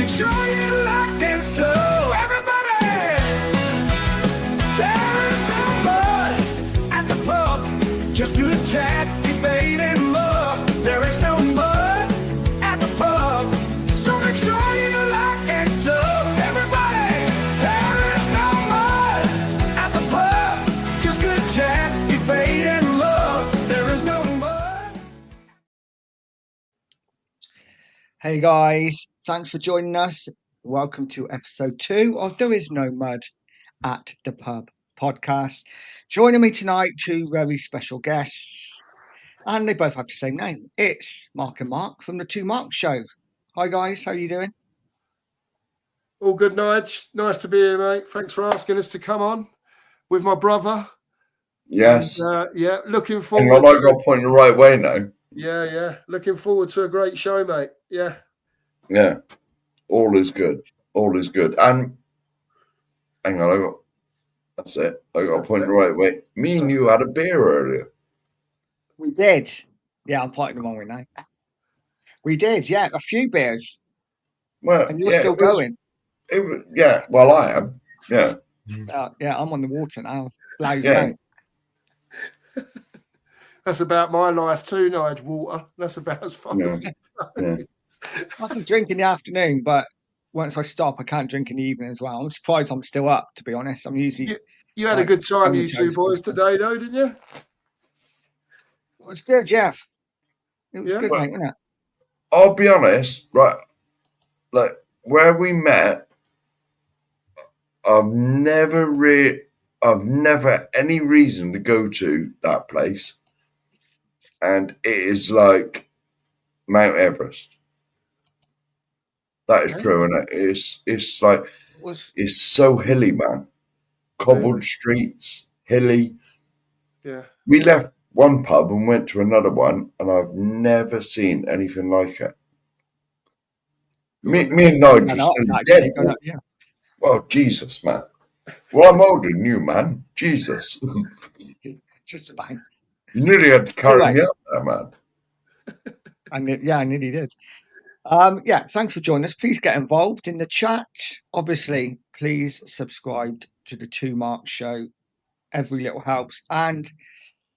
make sure you're locked in. So everybody, there is no mud at the pub. Just good chat, debate, and love. There is no mud at the pub. So make sure you're locked in. So everybody, there is no mud at the pub. Just good chat, debate, and love. There is no mud. Hey guys, thanks for joining us. Welcome to episode 2 of There Is No Mud at the Pub podcast. Joining me tonight, two very special guests, and they both have the same name. It's Mark and Mark from the Two Mark Show. Hi guys, how are you doing? All good, Nige. Nice to be here, mate. Thanks for asking us to come on with my brother. Yes. And, looking Hang forward. on, I got to point the right way now. Yeah. Looking forward to a great show, mate. Yeah. Yeah. All is good. All is good. And hang on, that's it. I got to point the right way. Me and you had a beer earlier. We did. Yeah, I'm pointing the wrong way now. We did, yeah, a few beers. Well, And you're still going. Yeah, well, I am. Yeah. Yeah, I'm on the water now. Blazed Yeah. out. That's about my life too, Nige. Water. That's about as far as it Yeah. goes. I can drink in the afternoon, but once I stop, I can't drink in the evening as well. I'm surprised I'm still up, to be honest. I'm usually... You had a good time, you two comatose boys, today, though, didn't you? It was good, Jeff. It was Yeah. good, mate, wasn't it? I'll be honest, right? Like, where we met, I've never any reason to go to that place. And it is like Mount Everest. That is true, and it's like it's so hilly, man. Cobbled streets, hilly. Yeah. We left one pub and went to another one, and I've never seen anything like it. Me and Nigel just dead. Yeah. Well, Jesus, man. Well, I'm older than you, man. Jesus. Just about. You nearly had to carry me up there, man. I nearly did. Thanks for joining us. Please get involved in the chat. Obviously, please subscribe to the Two Mark Show. Every little helps. And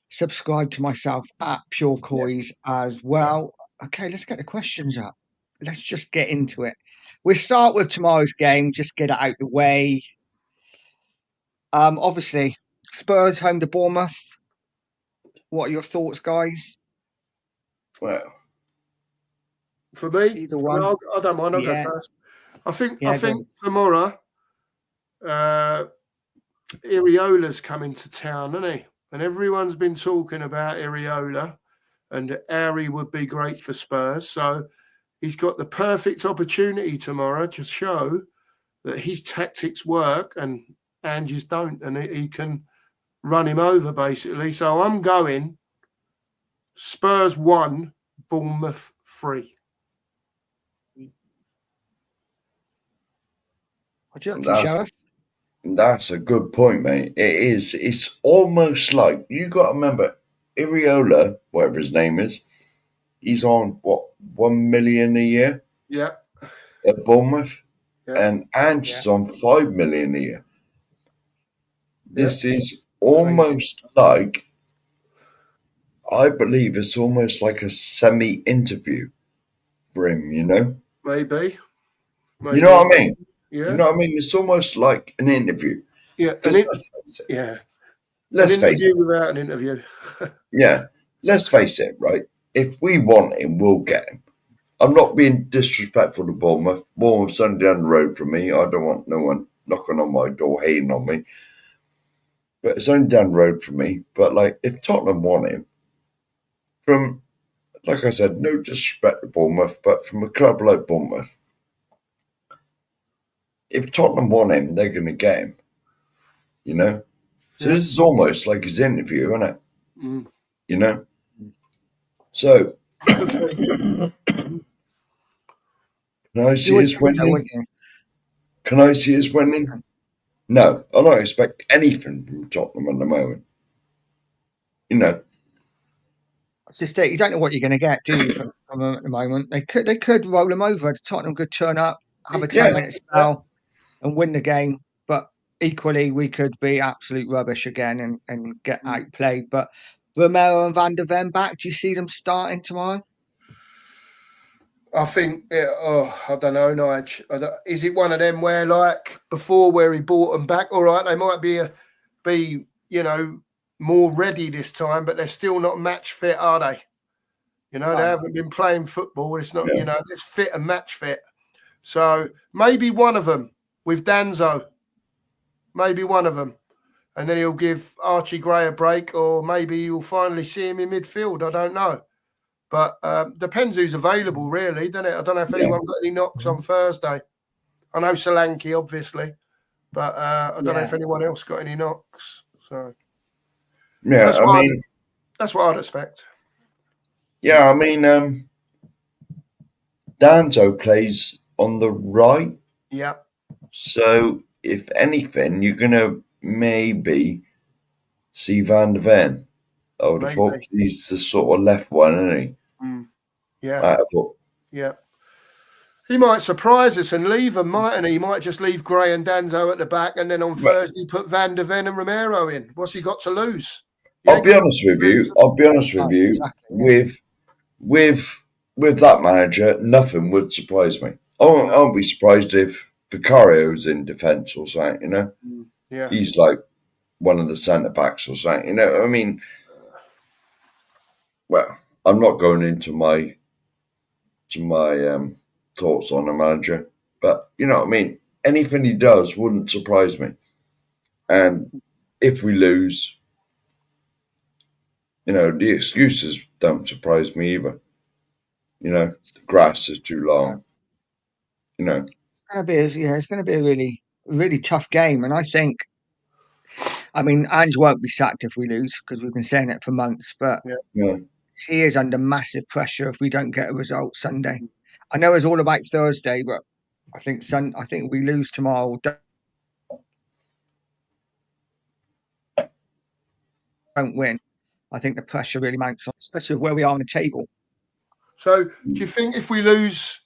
subscribe to myself at Pure Coys as well. Okay, let's get the questions up. Let's just get into it. We'll start with tomorrow's game, just get it out the way. Obviously, Spurs home to Bournemouth. What are your thoughts, guys? Well, for me, either one. I don't mind. I'll go first. I think tomorrow, Iriola's coming to town, isn't he? And everyone's been talking about Iriola and Harry would be great for Spurs. So he's got the perfect opportunity tomorrow to show that his tactics work and Angie's don't, and he can run him over, basically. So I'm going Spurs 1, Bournemouth 3. That's a good point, mate. It is. It's almost like you got to remember Iriola, whatever his name is. He's on what, 1 million a year? Yeah. At Bournemouth, yeah. And Angie's on 5 million a year. This is almost like, I believe it's almost like a semi-interview for him. You know? Maybe. You know what I mean? Yeah. You know what I mean? It's almost like an interview. Yeah. Let's face it. Without an interview. Yeah. Let's face it, right? If we want him, we'll get him. I'm not being disrespectful to Bournemouth. Bournemouth's only down the road from me. I don't want no one knocking on my door, hating on me. But it's only down the road from me. But, like, if Tottenham want him, from, like I said, no disrespect to Bournemouth, but from a club like Bournemouth, if Tottenham want him, they're going to get him. You know? So this is almost like his interview, isn't it? Mm. You know? So, can I see us winning? Can I see us winning? No, I don't expect anything from Tottenham at the moment. You know? It's just that you don't know what you're going to get, do you, from them at the moment? They could roll them over. Tottenham could turn up have a It 10-minute could, spell and win the game. But equally, we could be absolute rubbish again and get outplayed. But Romero and Van der Ven back. Do you see them starting tomorrow? I think, I don't know, Nige. Is it one of them where, like before, where he bought them back? All right, they might be more ready this time, but they're still not match fit, are they? They haven't been playing football. It's not, it's fit and match fit. So maybe one of them with Danzo, maybe one of them, and then he'll give Archie Gray a break, or maybe you'll finally see him in midfield. I don't know. But depends who's available, really, doesn't it? I don't know if anyone got any knocks on Thursday. I know Solanke, obviously, but I don't know if anyone else got any knocks. So Yeah, that's what I'd expect. Yeah, I mean, Danzo plays on the right. Yeah. So if anything, you're gonna maybe see Van der Ven. I would have thought he's the sort of left one, isn't he? Yeah. Yeah. He might surprise us and leave them, mightn't he? He might just leave Gray and Danzo at the back, and then on Thursday put Van der Ven and Romero in. What's he got to lose? I'll be honest with you. Exactly, with that manager, nothing would surprise me. I won't be surprised if Vicario's in defence or something. Yeah. He's like one of the centre backs or something. I mean, well, I'm not going into my thoughts on a manager, but you know what I mean. Anything he does wouldn't surprise me. And if we lose, the excuses don't surprise me either. The grass is too long. It's going to be a really, really tough game, and I think, Ange won't be sacked if we lose, because we've been saying it for months. But he is under massive pressure if we don't get a result Sunday. I know it's all about Thursday, but I think we lose tomorrow. Don't win. I think the pressure really mounts on, especially where we are on the table. So, do you think if we lose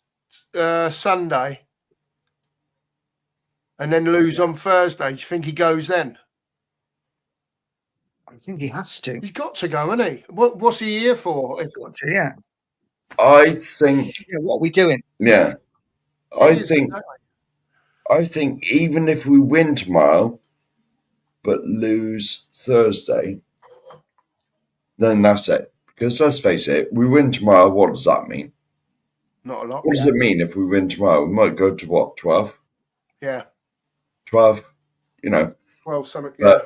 Sunday and then lose on Thursday, do you think he goes then? I think he has to. He's got to go, hasn't he? What's he here for? He's got to, yeah. I think. Yeah, what are we doing? Yeah, I think even if we win tomorrow, but lose Thursday, then that's it. Because let's face it, we win tomorrow. What does that mean? Not a lot. What does it mean if we win tomorrow? We might go to what, 12? Yeah. 12. 12 something. Yeah.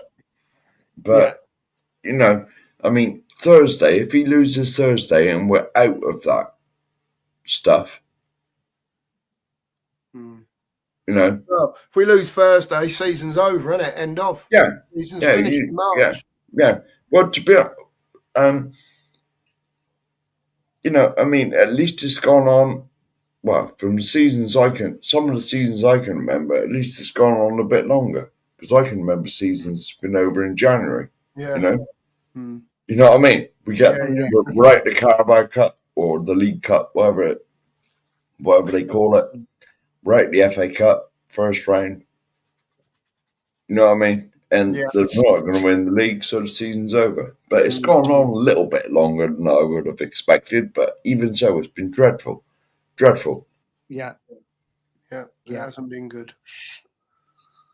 But Thursday. If he loses Thursday and we're out of that stuff, Well, if we lose Thursday, season's over, isn't it? End of. Yeah. Season's finished in March. Yeah. Well, to be at least it's gone on. Well, from some of the seasons I can remember, at least it's gone on a bit longer, because I can remember seasons been over in January. Yeah. You know what I mean? We're out the Carabao Cup or the League Cup, whatever they call it. We're out the FA Cup first round. You know what I mean? And they're not going to win the league, so the season's over. But it's gone on a little bit longer than I would have expected. But even so, it's been dreadful. Dreadful. Yeah. It hasn't been good.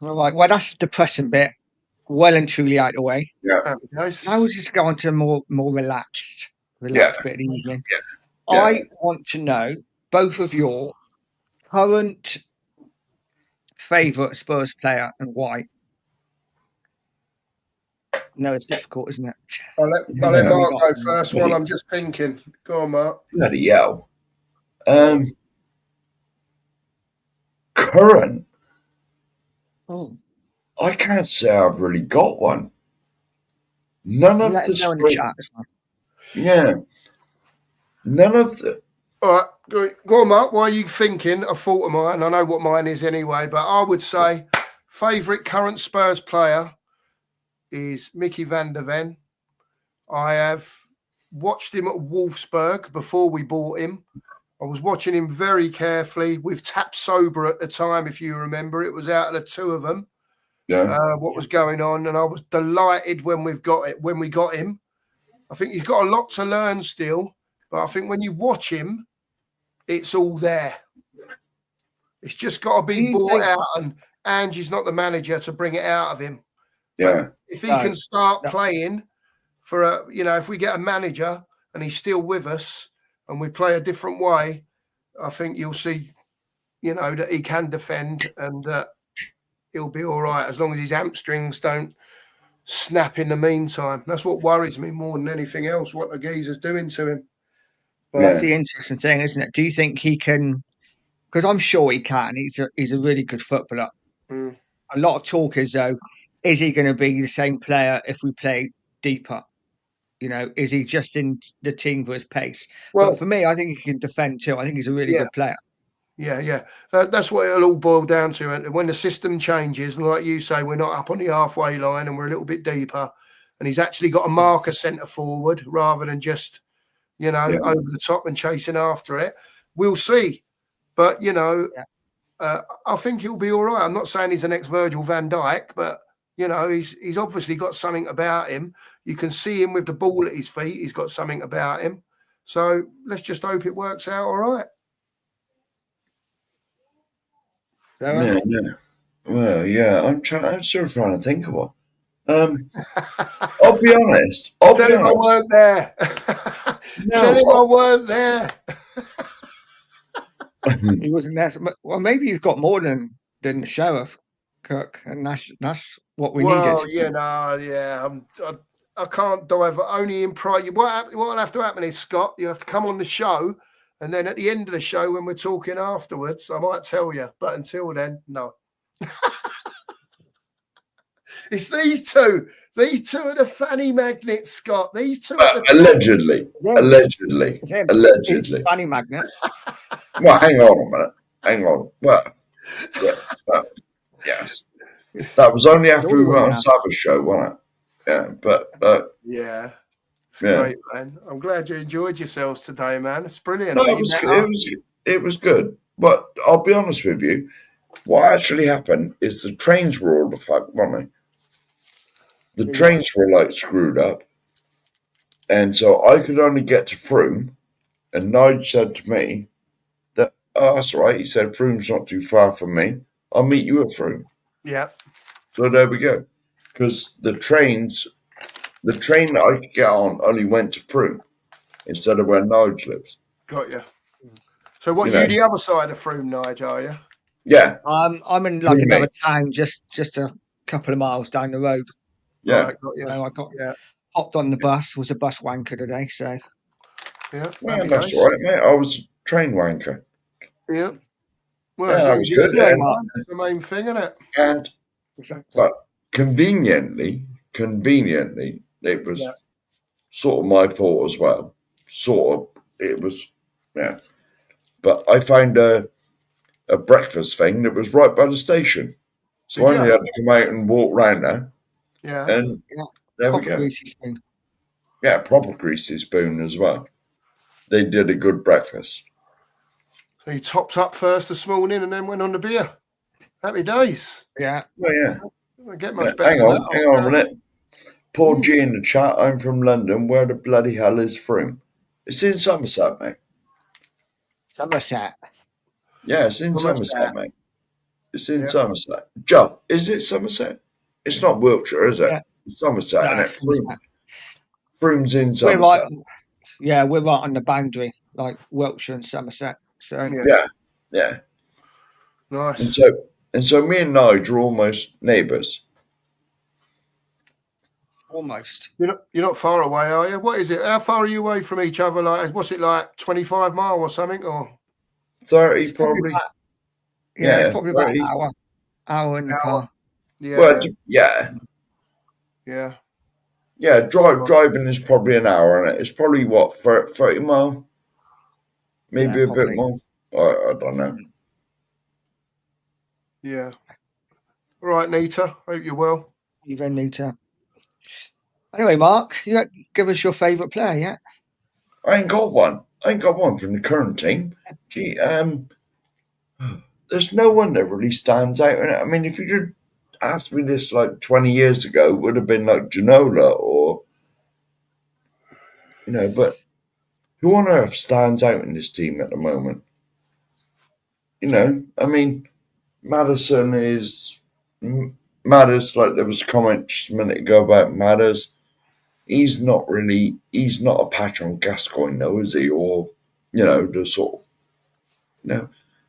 All right. Well, that's the depressing bit. Well and truly out of the way. Yeah. Now we'll just go on to more relaxed bit of the evening. Yeah. I want to know both of your current favourite Spurs player and why. No, it's difficult, isn't it? I'll let Mark go first while I'm just thinking. Go on, Mark. Bloody hell. Current. Oh. I can't say I've really got one. None of Let the us know in the chat as well. Yeah. None of the. All right, go on, Mark. Why are you thinking? I thought of mine. I know what mine is anyway, but I would say favourite current Spurs player is Mickey van der Ven. I have watched him at Wolfsburg before we bought him, I was watching him very carefully with Tap Sober at the time, if you remember. It was out of the two of them. Yeah. What was going on, and I was delighted when we got him. I think he's got a lot to learn still, but I think when you watch him, it's all there. It's just got to be brought out, and Angie's not the manager to bring it out of him. Yeah. But if he can start playing for if we get a manager and he's still with us and we play a different way, I think you'll see, that he can defend and he'll be all right as long as his hamstrings don't snap in the meantime. That's what worries me more than anything else, what the geezer's doing to him. But that's the interesting thing, isn't it? Do you think he can? Because I'm sure he can. He's a really good footballer. Mm. A lot of talk is, though, is he going to be the same player if we play deeper? Is he just in the team for his pace? Well, but for me, I think he can defend too. I think he's a really good player. Yeah. That's what it'll all boil down to. And when the system changes, and like you say, we're not up on the halfway line and we're a little bit deeper, and he's actually got a marker centre forward rather than just, over the top and chasing after it. We'll see. But, I think he'll be all right. I'm not saying he's the next Virgil van Dijk, but, he's obviously got something about him. You can see him with the ball at his feet. He's got something about him. So let's just hope it works out all right. So, Well, yeah, I'm still trying to think of one. I'll be honest. Tell him I weren't there. Tell him I weren't there. He wasn't there. Well, maybe you've got more than the sheriff, Kirk, and that's what we needed. I can't dive only in pride. What'll have to happen is, Scott, you have to come on the show, and then at the end of the show, when we're talking afterwards, I might tell you. But until then, no. It's these two. These two are the fanny magnets, Scott. These two are allegedly. Fanny magnet. Well, hang on a minute. Hang on. Well, yes. That was only after we went on Savage show, wasn't it? Yeah, but yeah. It's great, man. I'm glad you enjoyed yourselves today, man. It's brilliant. No, it was good. But I'll be honest with you, what actually happened is the trains were all the fuck, weren't they? The trains were like screwed up. And so I could only get to Frome. And Nigel said to me that, oh, that's all right. He said, Frome's not too far from me. I'll meet you at Frome. Yeah. So there we go. Because the train that I could get on only went to Frome instead of where Nigel lives. Got you. So what, you the other side of Frome, Nigel, are you? Yeah. I'm in like another town, just a couple of miles down the road. Yeah. Right, got you. So I hopped on the bus, was a bus wanker today, so. Yeah, that's all right, mate. I was a train wanker. Yeah. Well, that was good. That's the main thing, isn't it? And, but conveniently, it was sort of my fault as well. It was, But I found a breakfast thing that was right by the station. So I only had to come out and walk round there. Yeah. And there we go. Greasy spoon. Yeah, proper greasy spoon as well. They did a good breakfast. So you topped up first this morning and then went on the beer. Happy days. Yeah. Oh, yeah. I get much better. Hang on a minute. Paul G in the chat. I'm from London. Where the bloody hell is Frome? It's in Somerset, mate. Somerset. Yeah, it's in Somerset, mate. It's in Somerset. Joe, is it Somerset? It's not Wiltshire, is it? Yeah. It's Somerset, no, isn't it? Frome's in Somerset. We're right on the boundary, like Wiltshire and Somerset. So yeah. Nice. And so me and Nigel are almost neighbours. Almost. You're not far away, are you? What is it? How far are you away from each other? Like, what's it like? 25 miles or something, or 30 probably? It's probably about an hour in the car. Yeah. Well, yeah. Yeah, driving is probably an hour, and it's probably 30 mile, maybe a bit more. I don't know. Yeah. All right, Nita. Hope you're well. Even Nita. Anyway, Mark, you give us your favourite player, yeah? I ain't got one. I ain't got one from the current team. Gee, there's no one that really stands out. I mean, if you'd asked me this like 20 years ago, it would have been like Ginola or, but who on earth stands out in this team at the moment? I mean, Madison is. Matters, like there was a comment just a minute ago about Matters. He's not a patch on Gascoigne, though, is he? Or, the sort of,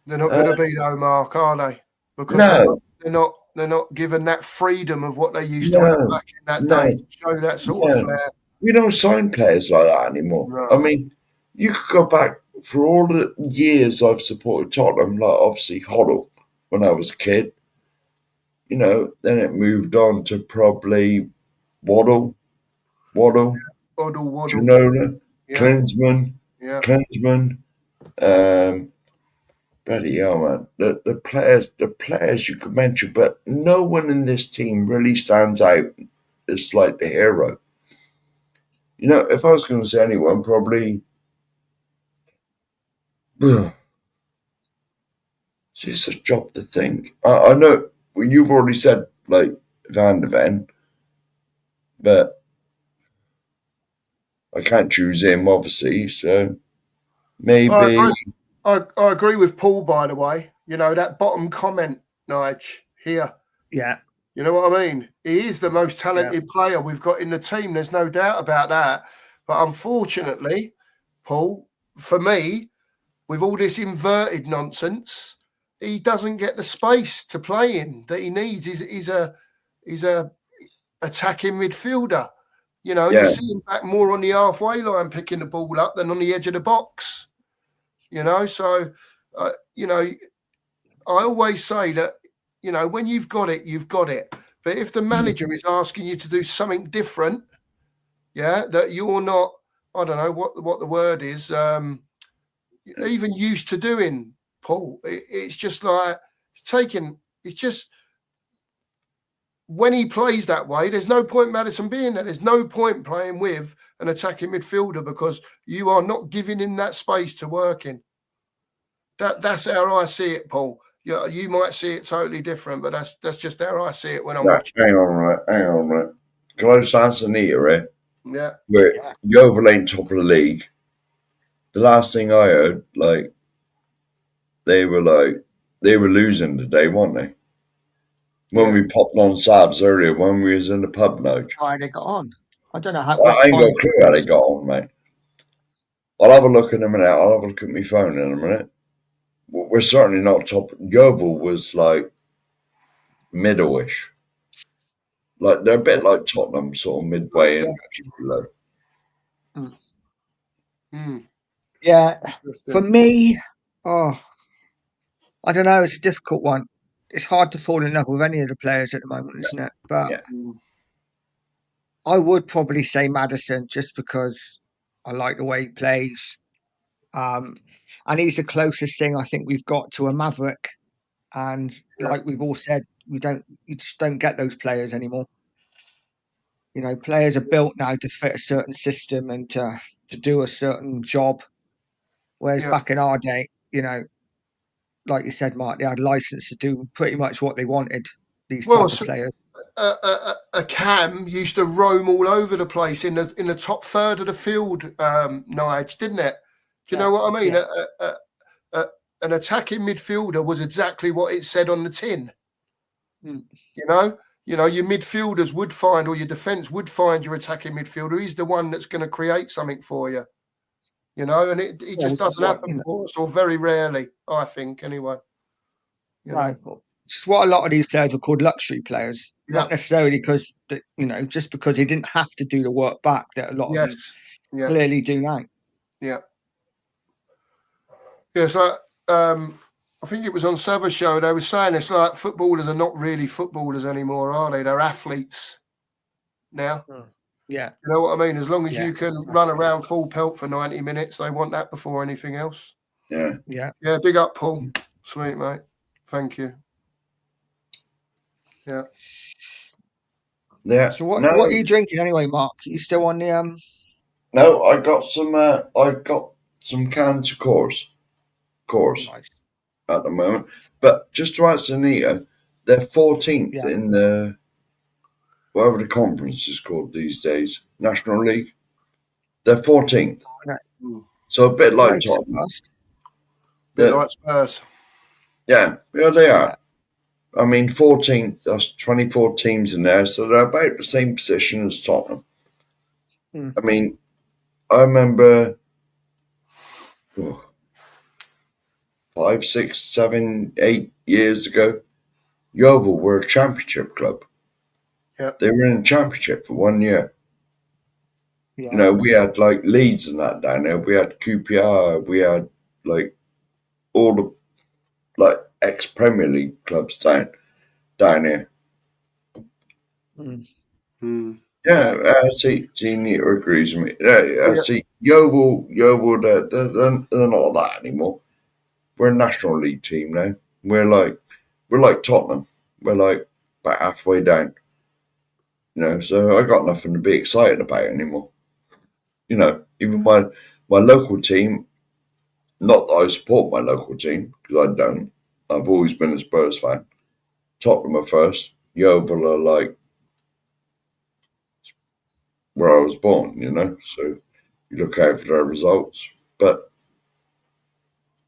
They're not going to be though, Mark, are they? Because no, they're not given that freedom of what they used to have no, back in that no, day to show that sort of no. flair. We don't sign players like that anymore. No. I mean, you could go back for all the years I've supported Tottenham, like obviously Hoddle when I was a kid. Then it moved on to probably Waddle, Waddle. Ginola, Yeah. Klinsmann, Yeah. bloody hell, man. The players you could mention, but no one in this team really stands out as like the hero. If I was going to say anyone, probably. It's a job to think. I know you've already said like Van de Ven, but I can't choose him, obviously. So maybe. I agree with Paul, by the way. That bottom comment, Nige, here. Yeah. You know what I mean? He is the most talented player we've got in the team. There's no doubt about that. But unfortunately, Paul, for me, with all this inverted nonsense, he doesn't get the space to play in that he needs. He's a attacking midfielder. You see him back more on the halfway line picking the ball up than on the edge of the box. So I always say that when you've got it, you've got it. But if the manager is asking you to do something different, that you're not, I don't know what the word is, even used to doing, Paul. It's just like it's just when he plays that way, there's no point Madison being there. There's no point playing with an attacking midfielder because you are not giving him that space to work in. That's how I see it, Paul. Yeah, you might see it totally different, but that's just how I see it when I'm watching. Hang on a minute. Can I just answer Nita here? Yeah. Where Yeovil ain't top of the league. The last thing I heard, they were losing today, weren't they? When we popped on Sabs earlier, when we was in the pub, Nige. How they got on? I don't know how. I ain't got a clue how they got on, mate. I'll have a look in a minute. I'll have a look at my phone in a minute. We're certainly not top. Yeovil was like middle-ish. Like they're a bit like Tottenham, sort of midway in. Below. Yeah, for me, I don't know. It's a difficult one. It's hard to fall in love with any of the players at the moment, isn't it? But I would probably say Madison just because I like the way he plays. And he's the closest thing I think we've got to a Maverick. And like we've all said, you just don't get those players anymore. Players are built now to fit a certain system and to do a certain job. Whereas back in our day, like you said, Mark, they had license to do pretty much what they wanted. These type of players. A Cam used to roam all over the place in the top third of the field, Nige, didn't it? Do you know what I mean? Yeah. An attacking midfielder was exactly what it said on the tin. Your midfielders would find, or your defence would find your attacking midfielder. He's the one that's going to create something for you. And it just doesn't happen for us, or very rarely, I think, anyway. Right. It's what a lot of these players are called luxury players. Not necessarily because, just because he didn't have to do the work back that a lot of them clearly do now. Yeah. Yeah, so I think it was on Sava's show, they were saying it's like footballers are not really footballers anymore, are they? They're athletes now. Yeah. You know what I mean? As long as you can run around full pelt for 90 minutes, they want that before anything else. Yeah. Yeah. Yeah, big up, Paul. Sweet, mate. Thank you. Yeah. Yeah. So what are you drinking anyway, Mark? Are you still on the No, I got some. I got some cans of course Nice. at the moment. But just to answer Nita, they're 14th Yeah. in the whatever the conference is called these days, National League. They're 14th, so a bit like Great Tottenham. fast. Bit But- like Spurs. Yeah, they are. Yeah. I mean, 14th, that's 24 teams in there, so they're about the same position as Tottenham. Hmm. I mean, I remember 5, 6, 7, 8 years ago, Yeovil were a championship club. Yep. They were in the championship for 1 year. Yeah. You know, we had like Leeds and that down there. We had QPR. We had like all the like ex-Premier League clubs down here. Hmm. Hmm. Yeah, see, Nita agrees with me. Yeah, see, Yeovil, they're not that anymore. We're a National League team now. We're like Tottenham. We're like about halfway down. You know, so I got nothing to be excited about anymore. You know, even my local team. Not that I support my local team because I don't. I've always been a Spurs fan. Tottenham are first. Yeovil are like where I was born. You know, so you look out for their results. But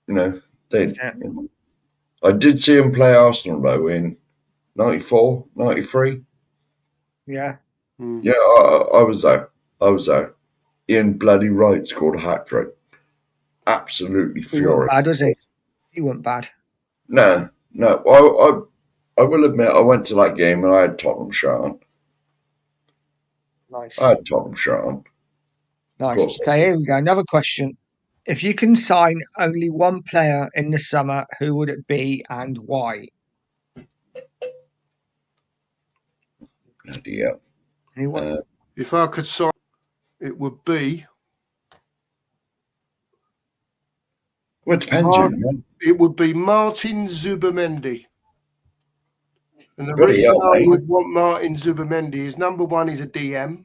you know, they. That's it. You know, I did see them play Arsenal though in 94, 93. Yeah. Hmm. Yeah, I was there. I was there. Ian bloody Wright scored a hat trick. Absolutely He wasn't furious. bad, was he? He wasn't bad. No. I will admit I went to that game and I had Tottenham shirt on. Nice. I had Tottenham shirt on. Nice. course. Okay, here we go. Another question. If you can sign only one player in the summer, who would it be and why? Bloody hell. Anyone? If I could sign, it would be. Well, it depends on man. It would be Martin Zubimendi. And the Bloody reason hell, I mate. would want Martin Zubimendi is number one, he's a DM.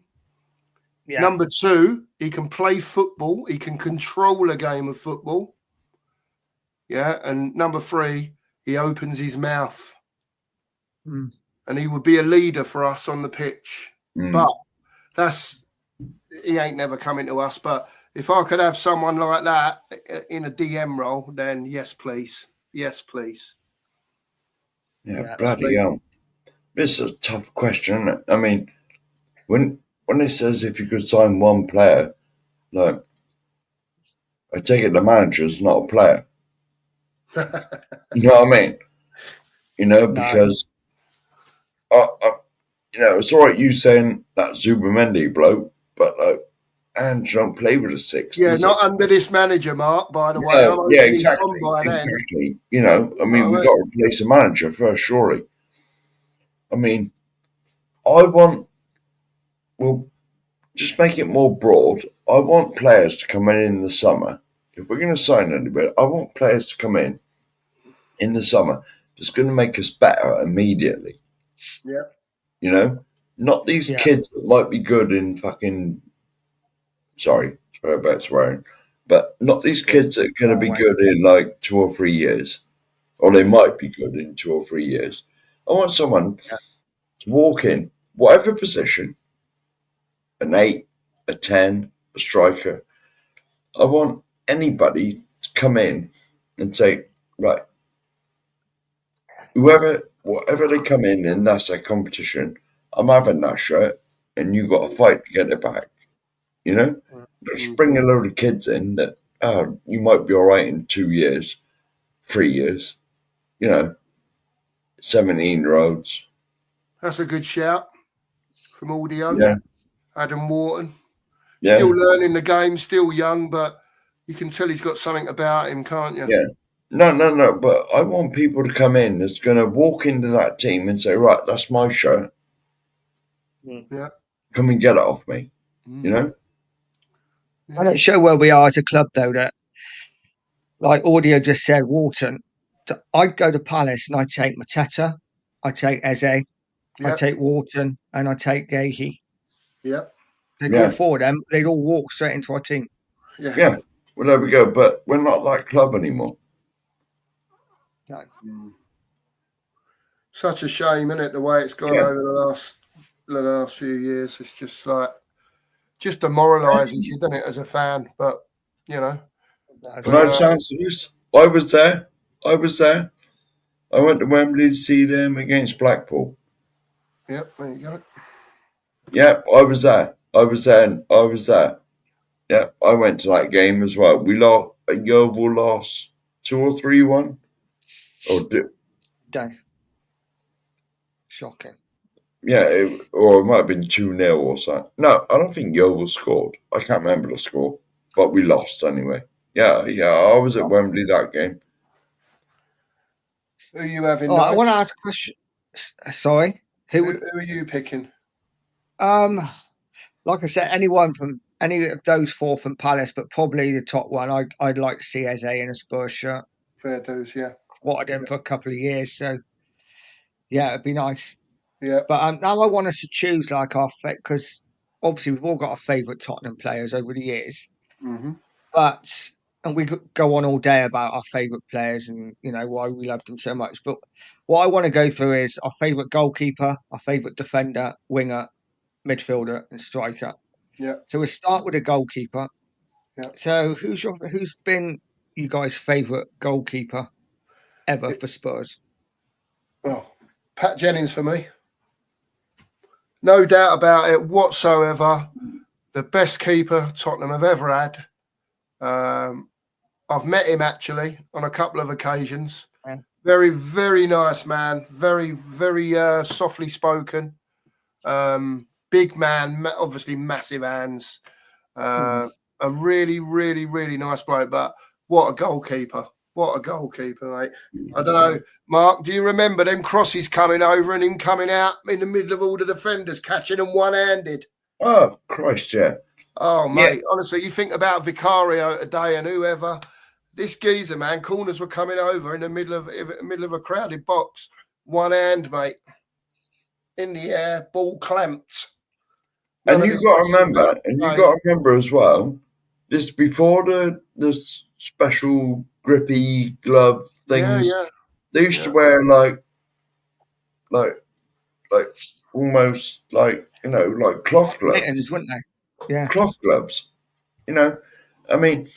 Yeah. Number two, he can play football. He can control a game of football. Yeah. And number three, he opens his mouth. Mm. And he would be a leader for us on the pitch. Mm. But he ain't never coming to us. But if I could have someone like that in a DM role, then yes, please. Yes, please. Yeah, bloody hell. This is a tough question, isn't it? I mean, when it says if you could sign one player, like, I take it the manager's not a player. You know what I mean? You know, because you know, it's all right you saying that Zubimendi bloke, but like, and don't play with a six. Yeah, not under this manager, Mark, by the way. Yeah, I'm yeah, hoping he's exactly. gone by then. Exactly. You know, I mean, Oh, we've right. got to replace the manager first, surely. I mean, well, just make it more broad. I want players to come in the summer. If we're going to sign anybody, I want players to come in the summer that's going to make us better immediately. Yeah. You know, not these kids that might be good in fucking. Sorry about swearing, but not these kids that are going to be good in like 2 or 3 years, or they might be good in 2 or 3 years. I want someone to walk in whatever position, an 8, a 10, a striker. I want anybody to come in and say, right, whatever they come in that's their competition, I'm having that shirt, and you got to fight to get it back. You know, just bring a load of kids in that you might be all right in 2 years, 3 years. You know, 17-year-olds. That's a good shout from Audio. Yeah. Adam Wharton. Yeah. Still learning the game, still young, but you can tell he's got something about him, can't you? Yeah. No. But I want people to come in that's going to walk into that team and say, right, that's my shirt. Yeah. Come and get it off me. You know? I don't show where we are as a club, though, that, like Audio just said, Wharton. I'd go to Palace and I'd take Mateta, I'd take Eze, I'd take Wharton, and I'd take Gahey. Yeah. They'd all four of them, they'd all walk straight into our team. Yeah. Well, there we go. But we're not that club anymore. No. Such a shame, isn't it? The way it's gone Yeah. over the last few years. It's just like demoralises you, doesn't it, as a fan? But you know, That's When I we, it. had a chance to this, I was there. I was there. I went to Wembley to see them against Blackpool. yep, there you go. Yeah, I was there. I was there. And I was there. Yeah, I went to that game as well. We lost. Yeovil lost 2 or 3-1. Dave. Shocking. Yeah, or it might have been 2-0 or something. No, I don't think Yeovil scored. I can't remember the score, but we lost anyway. Yeah, I was at Wembley that game. Who are you having? Oh, I Nige? want to ask a question. Sorry, who would? Who are you picking? Like I said, anyone from any of those four from Palace, but probably the top one. I'd like to see Eze in a Spurs shirt. Fair dues, yeah. Wanted him for a couple of years, so yeah, it'd be nice. Yeah. But now I want us to choose like our because obviously we've all got our favourite Tottenham players over the years. Mm-hmm. But and we could go on all day about our favourite players and why we love them so much. But what I want to go through is our favourite goalkeeper, our favourite defender, winger, midfielder, and striker. Yeah. So we'll start with a goalkeeper. Yeah. So who's been you guys' favourite goalkeeper ever for Spurs? Well, Pat Jennings for me. No doubt about it whatsoever. The best keeper Tottenham have ever had. I've met him actually on a couple of occasions. Yeah. Very, very nice man. Very, very softly spoken. Big man, obviously massive hands. A really, really, really nice bloke. But what a goalkeeper. What a goalkeeper, mate. I don't know, Mark, do you remember them crosses coming over and him coming out in the middle of all the defenders, catching them one-handed? Oh, Christ, yeah. Oh, mate, honestly, you think about Vicario today and whoever. This geezer, man, corners were coming over in the middle of a crowded box. One hand, mate. In the air, ball clamped. And you've got to remember as well, this before the special grippy glove things. Yeah. They used to wear like almost like cloth gloves. Mittens, wouldn't they? Yeah. Cloth gloves. I mean,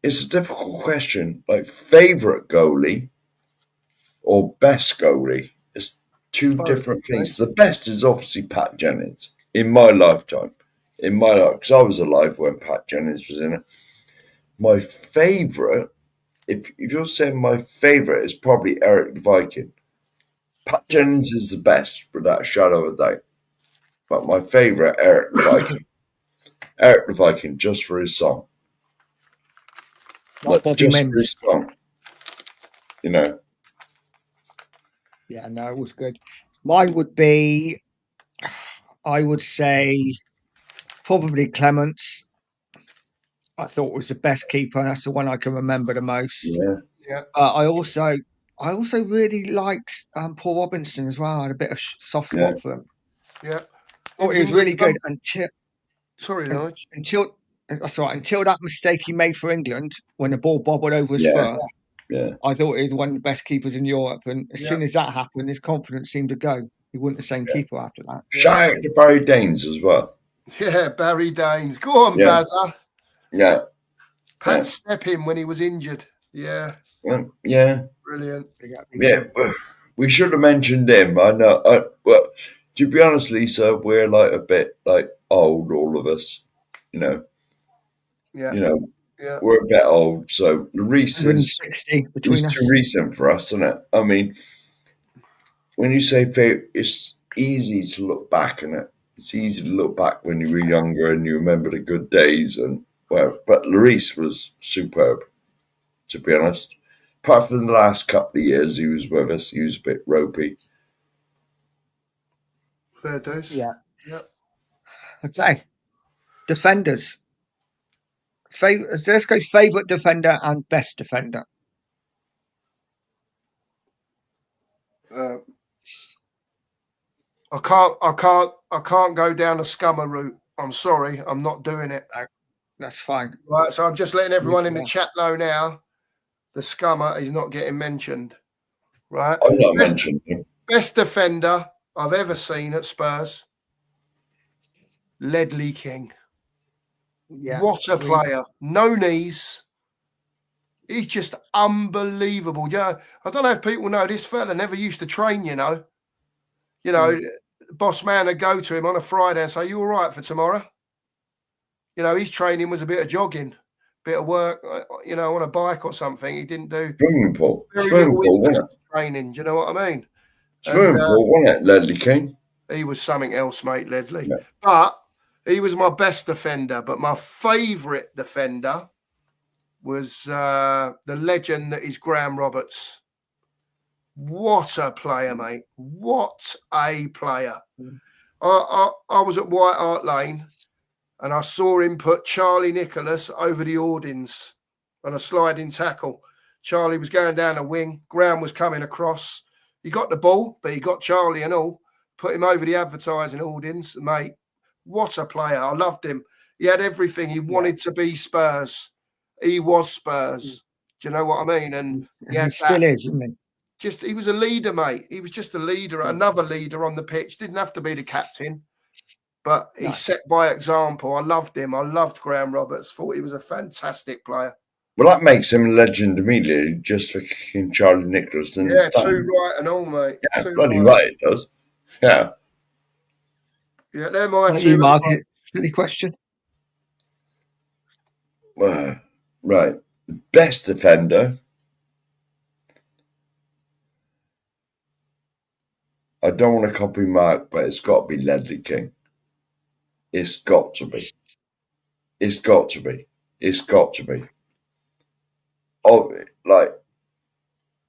it's a difficult question. Like favorite goalie or best goalie. It's two different things. The best is obviously Pat Jennings in my lifetime. In my life, because I was alive when Pat Jennings was in it. My favorite, if you're saying my favorite, is probably Eric the Viking. Pat Jennings is the best, without a shadow of a doubt. But my favorite, Eric the Viking. Eric the Viking, just for his song. Not Bobby just Mims. for his song. Yeah, no, it was good. Mine would be, I would say, probably Clements. I thought was the best keeper. That's the one I can remember the most. Yeah. I also really liked Paul Robinson as well. I had a bit of soft spot for him. Yeah. Oh, he was really good until that's right. Until that mistake he made for England when the ball bobbled over his foot. Yeah. I thought he was one of the best keepers in Europe. And as soon as that happened, his confidence seemed to go. He wasn't the same keeper after that. Shout out to Barry Daines as well. Yeah, Barry Daines. Go on, Bazza. Yeah. Pat step him when he was injured. Yeah. Yeah. Brilliant. Yeah. We should have mentioned him. I know. Well, to be honest, Lisa, we're like a bit like old, all of us. Yeah. We're a bit old. So Lloris is between us. too recent for us, isn't it? I mean, when you say favorite, it's easy to look back on it. It's easy to look back when you were younger and you remember the good days but Lloris was superb, to be honest. Apart from the last couple of years he was with us, he was a bit ropey. Fair dues. Yeah. Okay. Defenders. Let's go favourite defender and best defender. I can't go down a scummer route. I'm sorry, I'm not doing it. That's fine. Right, so I'm just letting everyone in the chat know now. The scummer is not getting mentioned. Right, I'm not mentioning him. best defender I've ever seen at Spurs, Ledley King. Yeah. What a player! No knees. He's just unbelievable. Yeah, I don't know if people know this fella never used to train. Boss man would go to him on a Friday and say, "You all right for tomorrow?" His training was a bit of jogging, bit of work, on a bike or something. He didn't do Swimming pool. very Swimming little pool, wasn't it? training. Do you know what I mean? Swimming pool, wasn't it, Ledley King? He was something else, mate, Ledley. Yeah. But he was my best defender. But my favourite defender was the legend that is Graham Roberts. What a player, mate. What a player. I was at White Hart Lane and I saw him put Charlie Nicholas over the Audins on a sliding tackle. Charlie was going down a wing. Graham was coming across. He got the ball, but he got Charlie and all. Put him over the advertising Audins. Mate, what a player. I loved him. He had everything. He wanted to be Spurs. He was Spurs. Do you know what I mean? And he still is, isn't he? He was a leader, mate. He was just a leader, another leader on the pitch. Didn't have to be the captain, but he set by example. I loved him. I loved Graham Roberts. Thought he was a fantastic player. Well, that makes him a legend immediately, just for kicking Charlie Nicholas. And yeah, too right and all, mate. Yeah, bloody right it does. Yeah. Yeah, they're my two. You, Mark, silly question. Right. Best defender. I don't want to copy Mark, but it's got to be Ledley King. It's got to be. It's got to be. It's got to be. Oh, like,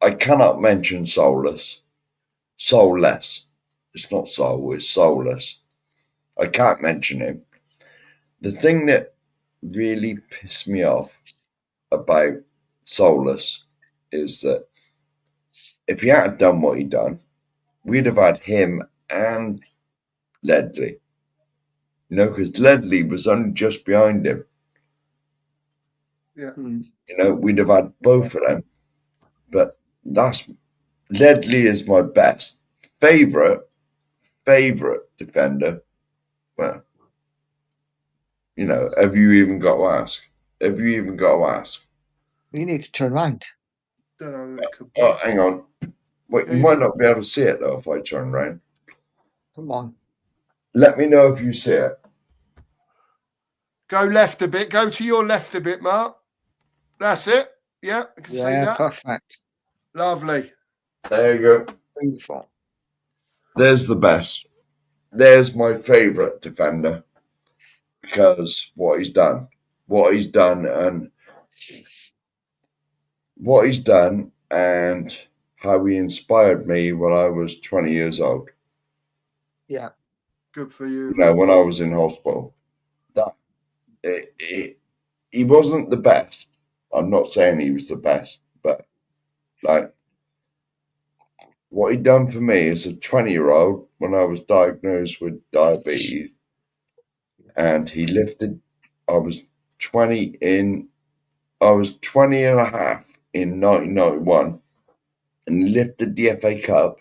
I cannot mention Soulless. Soulless. It's not soul, it's soulless. I can't mention him. The thing that really pissed me off about Soulless is that if he hadn't done what he'd done, we'd have had him and Ledley. Because Ledley was only just behind him. Yeah. We'd have had both of them. But Ledley is my best. Favorite defender. Well, have you even got to ask? You need to turn around. Don't know who it could be. Oh, hang on. Wait, you might not be able to see it, though, if I turn around. Come on. Let me know if you see it. Go left a bit. Go to your left a bit, Mark. That's it. Yeah, I can see that. Perfect. Lovely. There you go. Beautiful. There's the best. There's my favourite defender. Because what he's done and how he inspired me when I was 20 years old. Yeah. Good for you. When I was in hospital. He wasn't the best. I'm not saying he was the best, but what he done for me as a 20-year-old when I was diagnosed with diabetes, and he lifted. I was 20 and a half in 1991, and he lifted the FA Cup.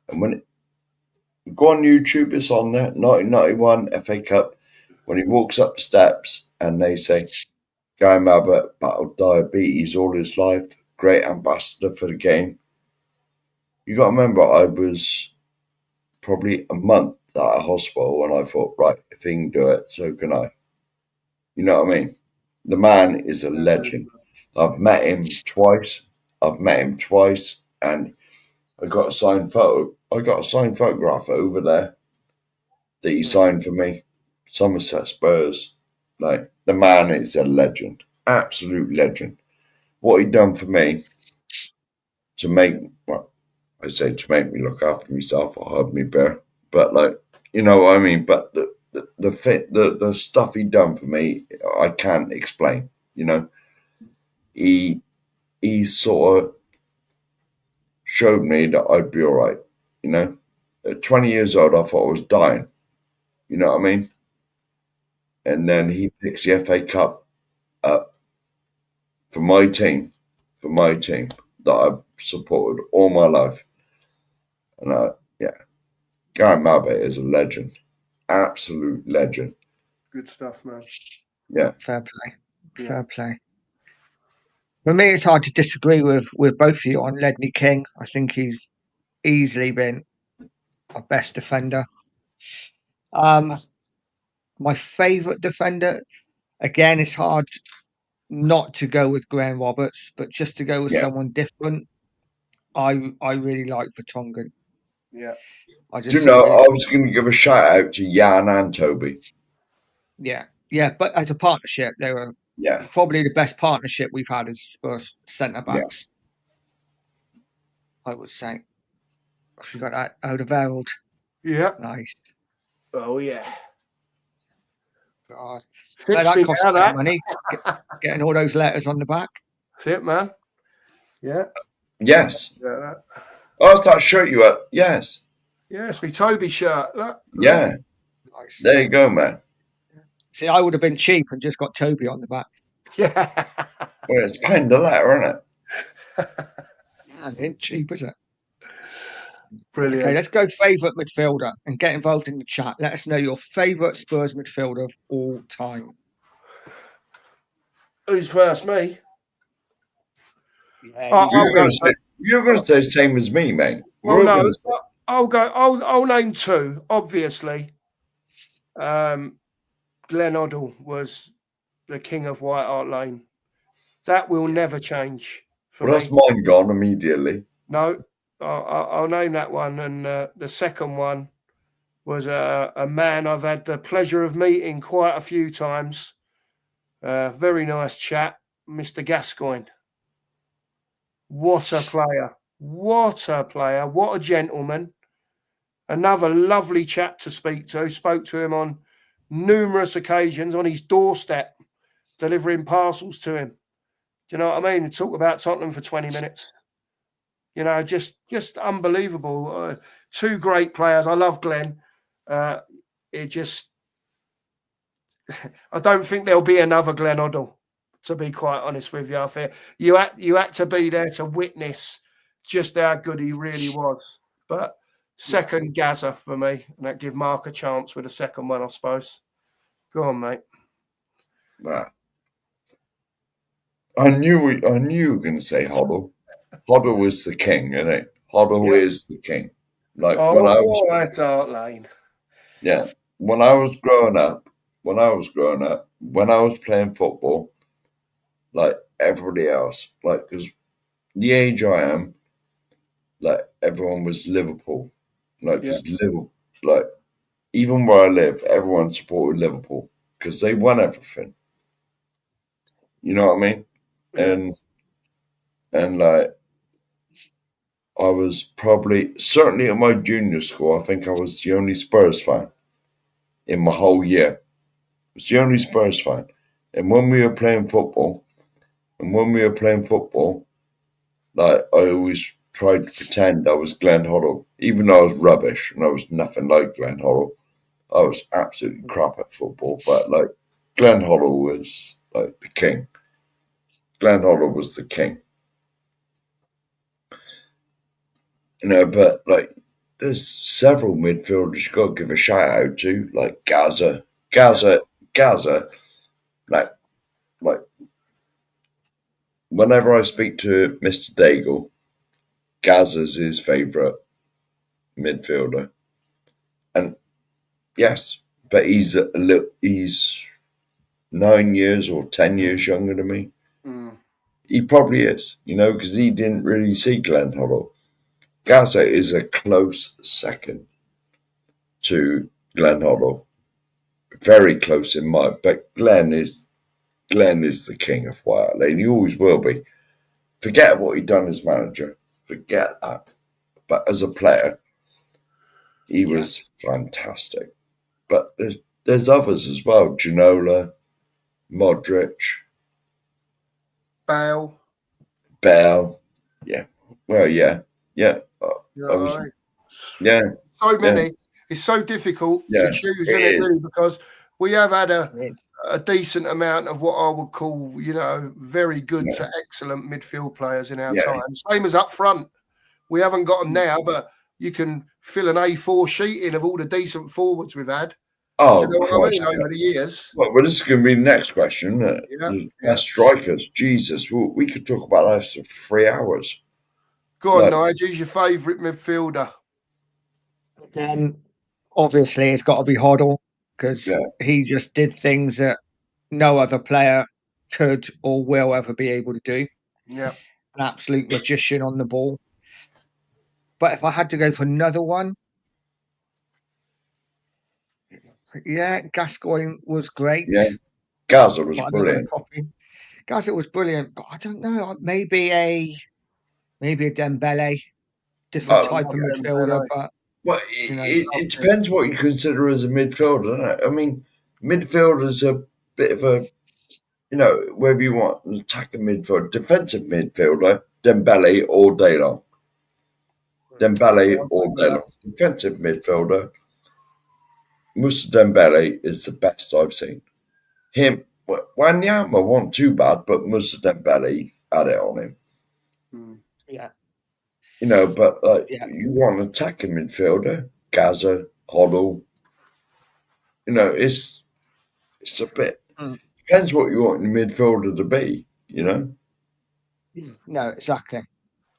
And when you go on YouTube, it's on there. 1991 FA Cup. When he walks up the steps and they say, Graham Abbott battled diabetes all his life, great ambassador for the game. You got to remember, I was probably a month at a hospital and I thought, right, if he can do it, so can I. You know what I mean? The man is a legend. I've met him twice, and I got a signed photo. I got a signed photograph over there that he signed for me. Somerset Spurs. The man is a legend. Absolute legend. What he done for me to make me look after myself or hug me bear. But you know what I mean? But the stuff he done for me, I can't explain. He sort of showed me that I'd be all right. At 20 years old, I thought I was dying. You know what I mean? And then he picks the FA Cup for my team that I've supported all my life. And Gary Mabbott is a legend, absolute legend. Good stuff, man. Yeah, Fair play. Yeah. Fair play. For me, it's hard to disagree with both of you on Ledney King. I think he's easily been our best defender. My favourite defender, again, it's hard not to go with Graham Roberts, but just to go with Yeah. someone different. I really like Vertonghen. Yeah. I do just you know? think I was going to give a shout out to Jan and Toby. yeah, but as a partnership, they were Yeah, probably the best partnership we've had as Spurs centre backs. I would say. If you got that Alderweireld, Yeah. nice. Oh yeah. God, Fits that me cost now, a bit of that. money. Getting all those letters on the back. That's it, man. Yeah. yes. Yeah. That. Oh, it's that shirt you had. Yes. Yeah, it's my Toby shirt. Look. Yeah. Nice. There you go, man. See, I would have been cheap and just got Toby on the back. Yeah. Well, it's painted the letter, isn't it? It ain't cheap, is it? Brilliant. Okay, let's go favourite midfielder and get involved in the chat. Let us know your favourite Spurs midfielder of all time. Who's first? Me. Yeah, I'll go. You're going to say the same as me, mate. Well, We're all no, gonna say- I'll go. I'll name two. Obviously, Glenn Hoddle was the king of White Hart Lane. That will never change for Well, me. that's mine gone immediately. No, I'll name that one. And the second one was a man I've had the pleasure of meeting quite a few times. Very nice chap, Mr. Gascoigne. What a player. What a player. What a gentleman. Another lovely chap to speak to. Spoke to him on numerous occasions on his doorstep, delivering parcels to him. Do you know what I mean? Talk about Tottenham for 20 minutes. You know, just unbelievable. Two great players. I love Glenn. It just, I don't think there'll be another Glenn Hoddle, to be quite honest with you. I feel you had to be there to witness just how good he really was. But second Gaza for me, and that give Mark a chance with the second one, I suppose. Go on, mate. Nah. I knew you were going to say Hoddle. Hoddle is the king, isn't it? Hoddle is the king. Like when I was, White Hart Lane. yeah, when I was growing up, when I was playing football, like everybody else, like because the age I am, like everyone was Liverpool, like because Liverpool, like even where I live, everyone supported Liverpool because they won everything. You know what I mean? Yeah. And like I was probably certainly at my junior school, I think I was the only Spurs fan in my whole year. I was the only Spurs fan. And when we were playing football, like I always tried to pretend I was Glenn Hoddle, even though I was rubbish and I was nothing like Glenn Hoddle. I was absolutely crap at football, but like Glenn Hoddle was like the king. Glenn Hoddle was the king. You know, but like there's several midfielders you got to give a shout out to, like Gaza, like whenever I speak to Mr. Daigle, Gaza's his favourite midfielder, and yes, but he's he's 9 years or 10 years younger than me. He probably is, you know, because he didn't really see Glenn Hoddle. Gaza is a close second to Glenn Hoddle, very close in mind. But Glenn is the king of White Hart Lane. He always will be. Forget what he done as manager. Forget that. But as a player, he was fantastic. But there's others as well. Ginola, Modric, Bale. Yeah. Well, yeah. Yeah. So many. It's so difficult to choose, isn't it, really? Because we have had a a decent amount of what I would call, very good Yeah. to excellent midfield players in our Yeah. time. Same as up front. We haven't got them now, but you can fill an A4 sheet in of all the decent forwards we've had. Oh, Do you know what I Christ. mean? Over the years. Well, this is going to be the next question. Yeah, The yeah. best strikers. Jesus, we could talk about this for 3 hours. Go on, Like- Nigel. Who's your favourite midfielder? Obviously, it's got to be Hoddle because Yeah. he just did things that no other player could or will ever be able to do. Yeah. An absolute magician on the ball. But if I had to go for another one, yeah, Gascoigne was great. Yeah. Gaza was But I'm not going to brilliant. copy. Gaza was brilliant, but I don't know. Maybe a Dembele, different Oh, type of love midfielder, Dembele. but Well, You know, it depends what you consider as a midfielder, doesn't it? I mean, midfielder's a bit of a, whether you want an attacking midfielder, defensive midfielder, Dembele all day long. Dembele all day long. Defensive midfielder, Moussa Dembele is the best I've seen. Wanyama wasn't too bad, but Moussa Dembele had it on him. yeah, But Yeah. you want an attacking midfielder, Gaza, Hoddle. It's a bit depends what you want the midfielder to be. no, exactly.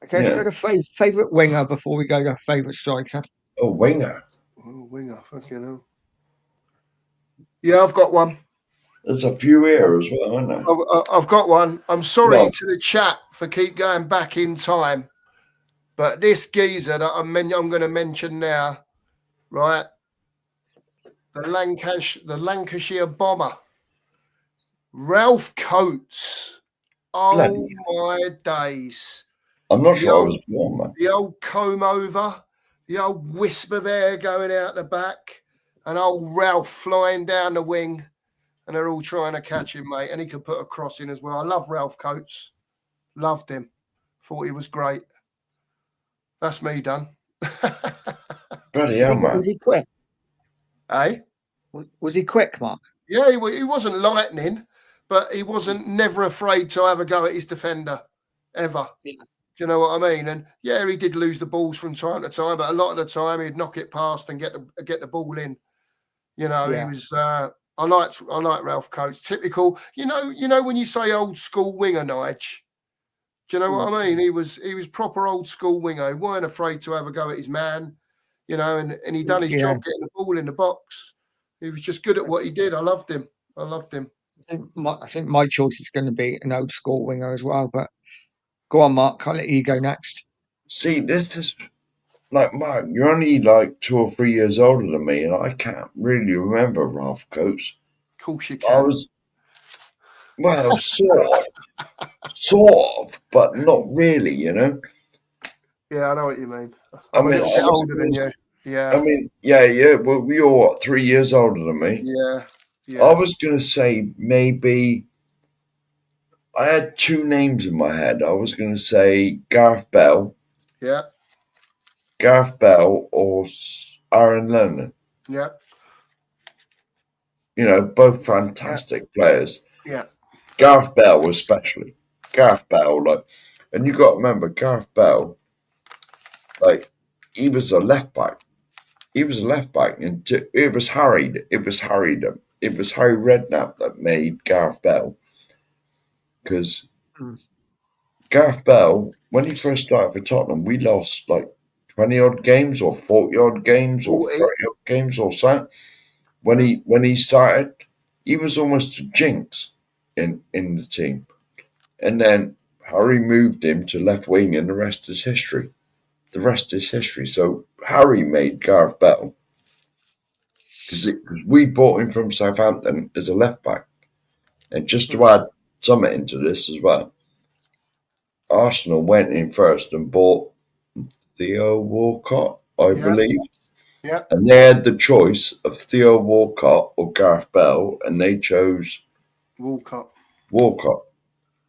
Okay, let's Yeah. go to favourite winger before we go to favourite striker. Oh, winger. Oh, winger, fucking hell. Yeah, I've got one. There's a few here as well, aren't there? I've got one. I'm sorry Well- to the chat for keep going back in time, but this geezer that I'm going to mention now, right? The Lancashire bomber, Ralph Coates. Oh Bloody my days! I'm not sure I old- was born, man. The old comb over, the old wisp of hair going out the back, and old Ralph flying down the wing, and they're all trying to catch him, mate. And he could put a cross in as well. I love Ralph Coates. Loved him. Thought he was great. That's me done. Bloody hell, man. Was he quick? Eh? Was he quick, Mark? Yeah, he wasn't lightning, but he wasn't never afraid to have a go at his defender, ever. Yeah. Do you know what I mean? And yeah, he did lose the balls from time to time, but a lot of the time he'd knock it past and get the ball in. He was. I like Ralph Coates. Typical. You know when you say old school winger, Nige. Do you know what I mean? He was proper old school winger. He weren't afraid to have a go at his man. And he done his job getting the ball in the box. He was just good at what he did. I loved him. I think my choice is going to be an old school winger as well. But go on, Mark. I'll let you go next. See, this is like Mark. You're only like 2 or 3 years older than me, and I can't really remember Ralph Coates. Of course you I can. was, well, sort of, but not really. Yeah, I know what you mean. I I'm mean, a little bit older than you. Yeah. I mean, yeah. Well, you're what, 3 years older than me. Yeah. I was going to say maybe I had 2 names in my head. I was going to say Gareth Bell or Aaron Lennon. Yeah. Both fantastic players. Yeah. Gareth Bell especially. Gareth Bell, and you got to remember Gareth Bell, he was a left back. He was a left back, and it was Harry Redknapp that made Gareth Bell. Because Gareth Bell, when he first started for Tottenham, we lost 20 odd games or 40 odd games or 30 odd games or so. When he started, he was almost a jinx in the team. And then Harry moved him to left wing, and the rest is history. So Harry made Gareth Bell because we bought him from Southampton as a left back. And just to add something into this as well, Arsenal went in first and bought Theo Walcott, I believe. Yeah. And they had the choice of Theo Walcott or Gareth Bell, and they chose Walcott.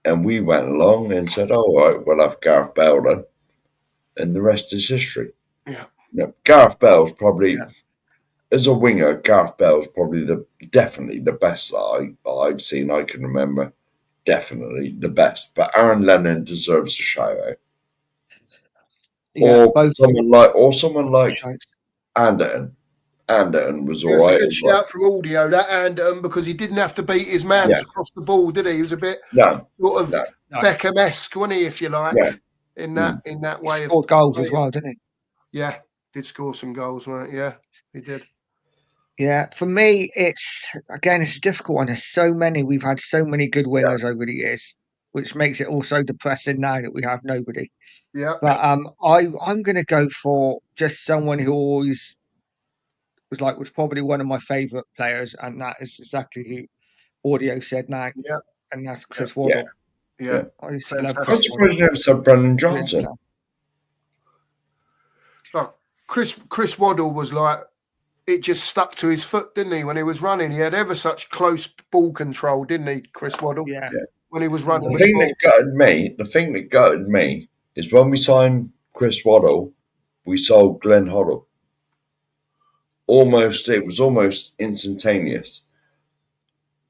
And we went along and said, all right, we'll have Gareth Bell then. And the rest is history. Yeah. Gareth Bell's probably, as a winger, Gareth Bale's probably definitely the best that I've seen. I can remember, definitely the best. But Aaron Lennon deserves a shout out, Yeah, both someone like shapes. Anderton. Anderton was all It was a right good as well. shout from audio that, and because he didn't have to beat his man to Yeah. cross the ball, did he? He was a bit No, sort of no, No, Beckham-esque, wasn't he, if you like, yeah. in Mm. that he way of scored goals as well, didn't he? Yeah, did score some goals, mate. Yeah, he did. Yeah, for me, it's a difficult one. There's so many. We've had so many good wingers over the years, which makes it also depressing now that we have nobody. Yeah, But I'm going to go for just someone who always was probably one of my favourite players, and that is exactly who audio said now, yeah, and that's yeah, Chris Waddle. yeah. I used to love I'm Chris Fantastic. Waddle. surprised you never said Brendan Brilliant Johnson. player. Oh, Chris Waddle was like, it just stuck to his foot, didn't he? When he was running, he had ever such close ball control, didn't he, Chris Waddle? Yeah, When he was running The the thing ball. that gutted me is when we signed Chris Waddle, we sold Glenn Hoddle. It was almost instantaneous.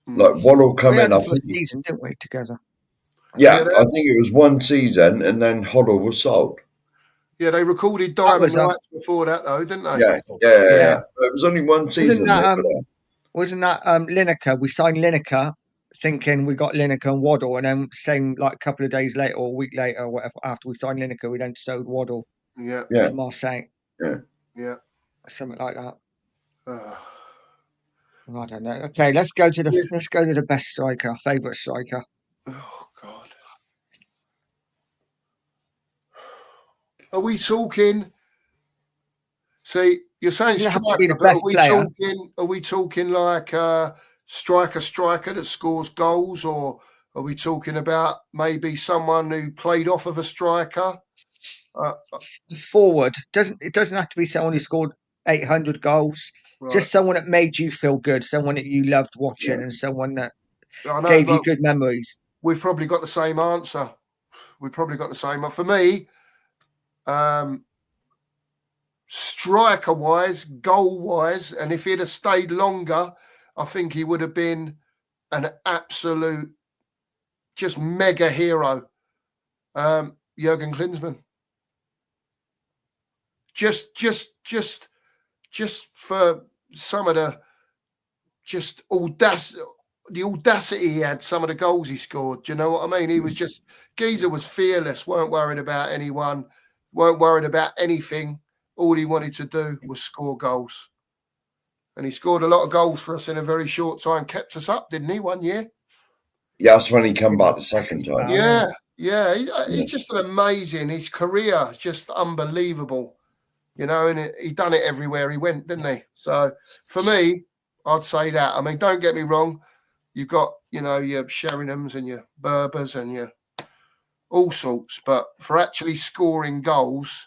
Like Waddle come we had in, I them for a think, season, didn't we, together? yeah, Yeah, I think it was one season, and then Hoddle was sold. Yeah, they recorded That Diamond was Nights before that, though, didn't they? Yeah. yeah. But it was only one season. Wasn't that Lineker? We signed Lineker thinking we got Lineker and Waddle, and then saying like a couple of days later or a week later or whatever, after we signed Lineker, we then sold Waddle Yeah, Yeah, to Marseille, yeah. something like that. Uh, I don't know. Okay, let's go to the best striker, our favourite striker. oh God. Are we talking? See, you're saying Doesn't have to striker, be the but are best we player. talking? Are we talking like striker that scores goals, or are we talking about maybe someone who played off of a striker? Forward doesn't have to be someone who scored 800 goals. Right. Just someone that made you feel good, someone that you loved watching, Yeah. and someone that I know, gave you but good memories. we've probably got the same answer. We've probably got the same. For me, striker-wise, goal-wise, and if he'd have stayed longer, I think he would have been an absolute, just mega hero. Jurgen Klinsmann. Just for some of the audacity he had, some of the goals he scored. Do you know what I mean? He was just, Geezer was fearless, weren't worried about anyone, weren't worried about anything. All he wanted to do was score goals. And he scored a lot of goals for us in a very short time, kept us up, didn't he, one year? Yeah, that's when he come back the second time. Yeah. He's just an amazing, his career is just unbelievable. You know, and he done it everywhere he went, didn't he? So for me, I'd say that. I mean, don't get me wrong. You've got, your Sheringhams and your Berbers and your all sorts. But for actually scoring goals,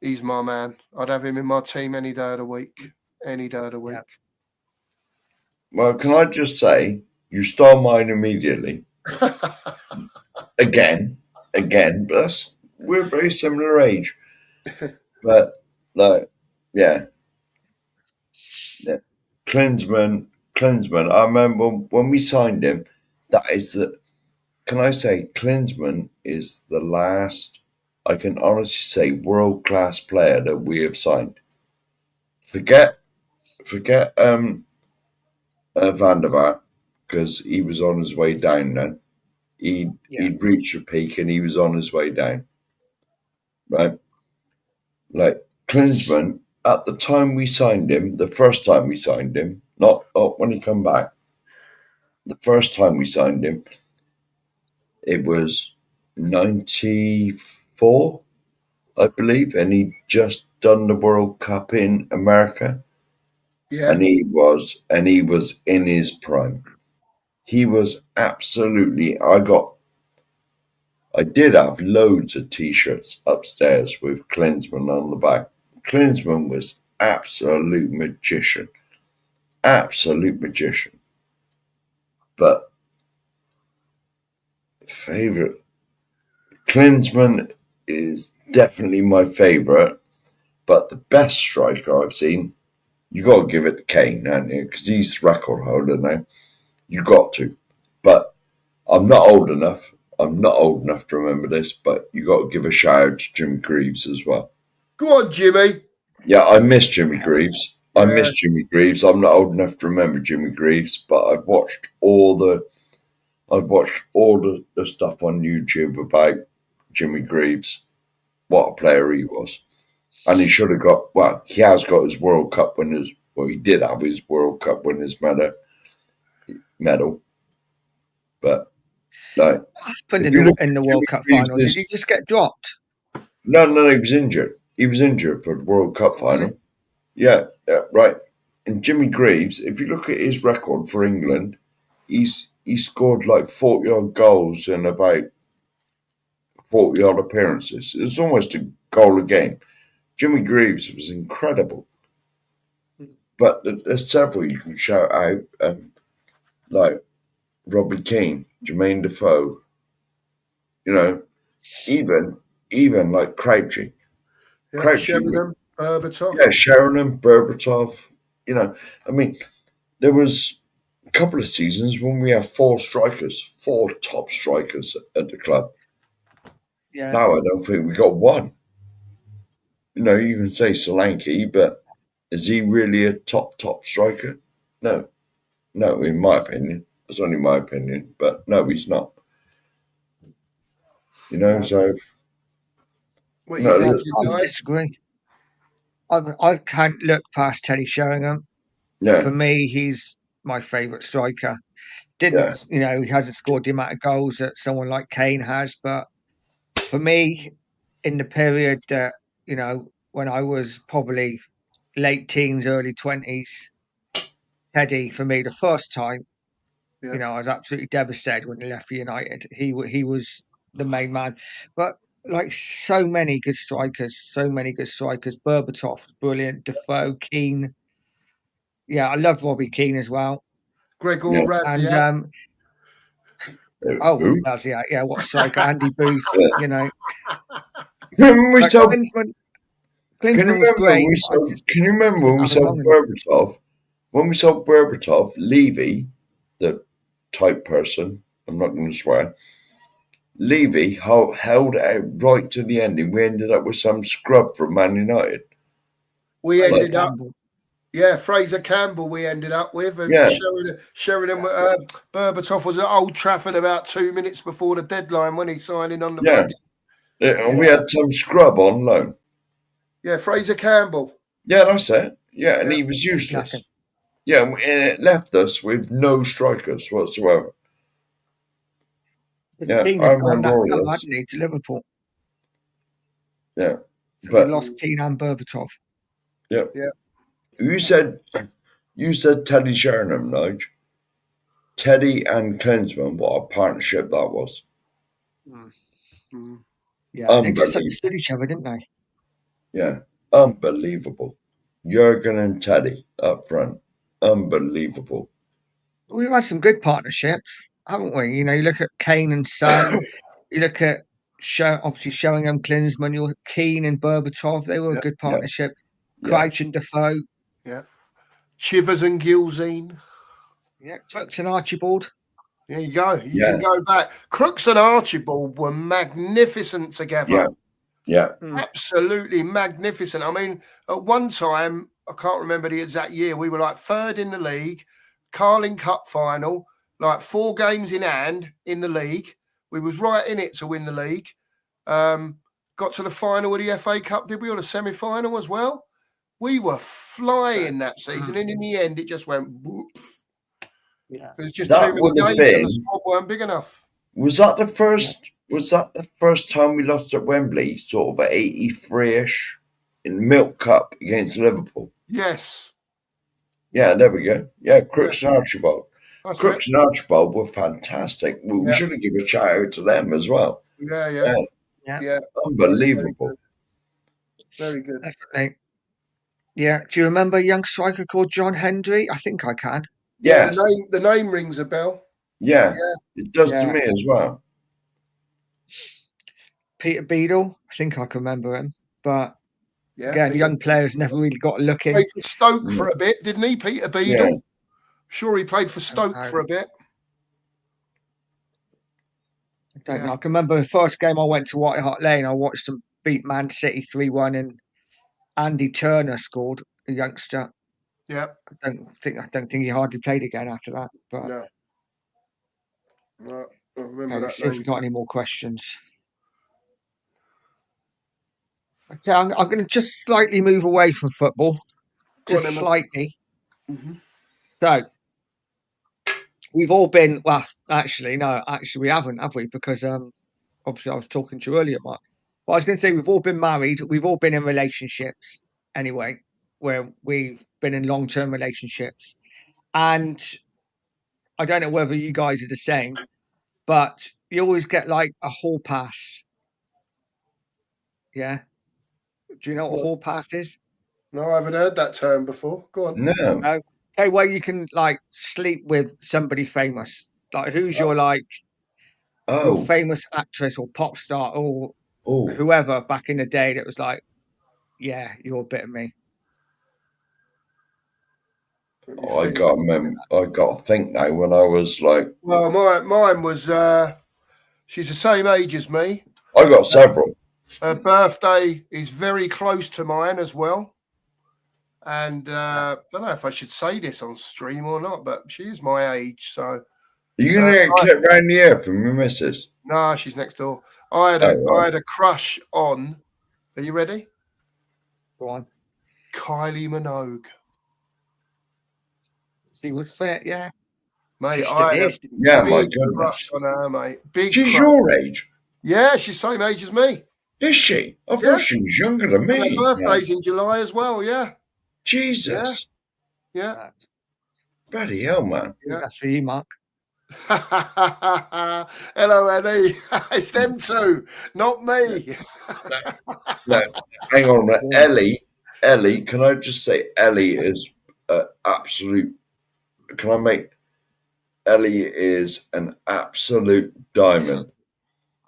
he's my man. I'd have him in my team any day of the week. Any day of the week. Yeah. Well, can I just say, you stole mine immediately. Again, but we're a very similar age. But, yeah. Klinsmann, I remember when we signed him, can I say, Klinsmann is the last, I can honestly say, world-class player that we have signed. Forget Van der Vaart, because he was on his way down then. He'd reached a peak and he was on his way down. Right? Like Klinsmann, at the time we signed him, the first time we signed him, not when he come back, the first time we signed him, it was 94, I believe, and he'd just done the World Cup in America. Yeah. And he was in his prime. He was absolutely, I did have loads of t-shirts upstairs with Klinsmann on the back. Klinsmann was absolute magician. But favorite, Klinsmann is definitely my favorite, but the best striker I've seen, you got to give it to Kane, haven't you? Because he's the record holder now. You got to. But I'm not old enough. I'm not old enough to remember this, but you got to give a shout out to Jimmy Greaves as well. Go on, Jimmy. Yeah, I miss Jimmy Greaves. I Yeah. miss Jimmy Greaves. I'm not old enough to remember Jimmy Greaves, but I've watched all the stuff on YouTube about Jimmy Greaves. What a player he was. And he should have got, well, he has got his World Cup winners. Well, he did have his World Cup winners medal. But, like, What happened if in you the look in the at World Jimmy Cup Greaves' final? Did he just get dropped? No, he was injured. He was injured for the World Cup Was final. Yeah, right. And Jimmy Greaves, if you look at his record for England, he scored like 40-odd goals in about 40-odd appearances. It's almost a goal a game. Jimmy Greaves was incredible. But there's several you can shout out, like Robbie Keane, Jermaine Defoe, even like Crouchy. Yeah, Crouchy, Sheringham, Berbatov. yeah, Sheringham, Berbatov. I mean, there was a couple of seasons when we have four top strikers at the club. Yeah. Now I don't think we got one. You can say Solanke, but is he really a top striker? No, in my opinion. That's only my opinion, but no, he's not. So What you I thinking, would Nigel? disagree. I can't look past Teddy Sheringham. yeah, For me, he's my favourite striker. yeah, He hasn't scored the amount of goals that someone like Kane has, but for me, in the period that, when I was probably late teens, early 20s, Teddy, for me, the first time, Yeah. I was absolutely devastated when he left for United. He was the main man. But like so many good strikers, Berbatov, brilliant, Defoe, Keane. Yeah, I love Robbie Keane as well. Gregor yeah. And Raziak. Who? that's what a striker. Andy Booth, Yeah. Remember we But sold? Klinsmann was great. Can you I remember when didn't we have him long sold enough. Berbatov? When we sold Berbatov, Levy, the type person, I'm not going to swear, Levy held out right to the end, and we ended up with some scrub from Man United. We Fraser ended up, Campbell. yeah, Fraser Campbell. We ended up with, and Yeah. Sheringham. Berbatov was at Old Trafford about 2 minutes before the deadline when he signing on the Yeah. fucking. And we had some scrub on loan. Yeah, Fraser Campbell. Yeah, that's it. Yeah, and Yeah. he was useless. Nothing. Yeah, and it left us with no strikers whatsoever. Yeah, Keane I had gone remember that all summer, this. hadn't he, to Liverpool? Yeah, So we but lost Keane and Berbatov. yeah, Yeah. You said Teddy Sheringham, Nige. Teddy and Klinsmann, what a partnership that was. Mm. Yeah, they just Unbelievable. understood each other, didn't they? Yeah, unbelievable. Jurgen and Teddy up front. Unbelievable. We've had some good partnerships, haven't we? You look at Kane and Son. You look at obviously Sheringham, Klinsmann. You look at Keane and Berbatov. They were a Yeah, good partnership. yeah. Crouch and Defoe. Yeah. Chivers and Gilzine. Yeah, Crooks and Archibald. There you go. You Yeah. can go back. Crooks and Archibald were magnificent together. Yeah. Absolutely magnificent. I mean, at one time, I can't remember the exact year, we were like third in the league, Carling Cup final, like 4 games in hand in the league. We was right in it to win the league. Got to the final of the FA Cup, did we, or the semi-final as well? We were flying that season, and in the end, it just went boop. Yeah. It was just That too many would have games, and been- the squad weren't big enough. Was that the first? Was that the first time we lost at Wembley? Sort of at 83-ish in the Milk Cup against Liverpool. Yes. Yeah, there we go. Yeah, Crooks and Archibald. That's Crooks it. and Archibald were fantastic. We Yeah. should have given a shout out to them as well. Yeah. Unbelievable. Very good. Definitely. Yeah. Do you remember a young striker called John Hendry? I think I can. Yeah, Yes. the name rings a bell. Yeah, it does to Yeah. me as well. Peter Beadle. I think I can remember him. But Yeah. Again, Peter young players never really got a look in. played for Stoke for a bit, didn't he? Peter Beadle. Yeah. Sure, he played for Stoke for a bit. I don't know. I can remember the first game I went to White Hart Lane. I watched them beat Man City 3-1, and Andy Turner scored, a youngster. Yeah. I don't think he hardly played again after that. But No. No, I remember okay, that let's see if name. we've got any more questions. Okay, I'm going to just slightly move away from football, Go on just then, mate. slightly. Mhm. So we've all been, well, actually we haven't, have we? Because obviously I was talking to you earlier, Mark. But I was going to say we've all been married, we've all been in relationships anyway, where we've been in long-term relationships, and I don't know whether you guys are the same, but you always get like a hall pass. Yeah. Do you know what a hall pass is? No, I haven't heard that term before. Go on. No. No. Okay, where you can like sleep with somebody famous. Like who's your like your Oh. famous actress or pop star or Oh. whoever back in the day that was like, yeah, you're a bit of me. I got to think now when I was like. Well, mine was. She's the same age as me. I got several. Her birthday is very close to mine as well. And I don't know if I should say this on stream or not, but she is my age. So Are you going to get clipped round the ear from your missus? No, she's next door. I had a crush on. Are you ready? Go on. Kylie Minogue. She was fit, yeah. Mate, I had yeah, my big goodness. crush on her, mate. Big She's crush. your age? Yeah, she's the same age as me. Is she? I thought she was younger than me. And her birthday's in July as well, yeah. Jesus. Yeah. Bloody hell, man. Yeah. That's for you, Mark. Hello, Eddie. It's them two, not me. No, hang on a minute. Ellie, can I just say Ellie is absolute. Can I make Ellie is an absolute diamond.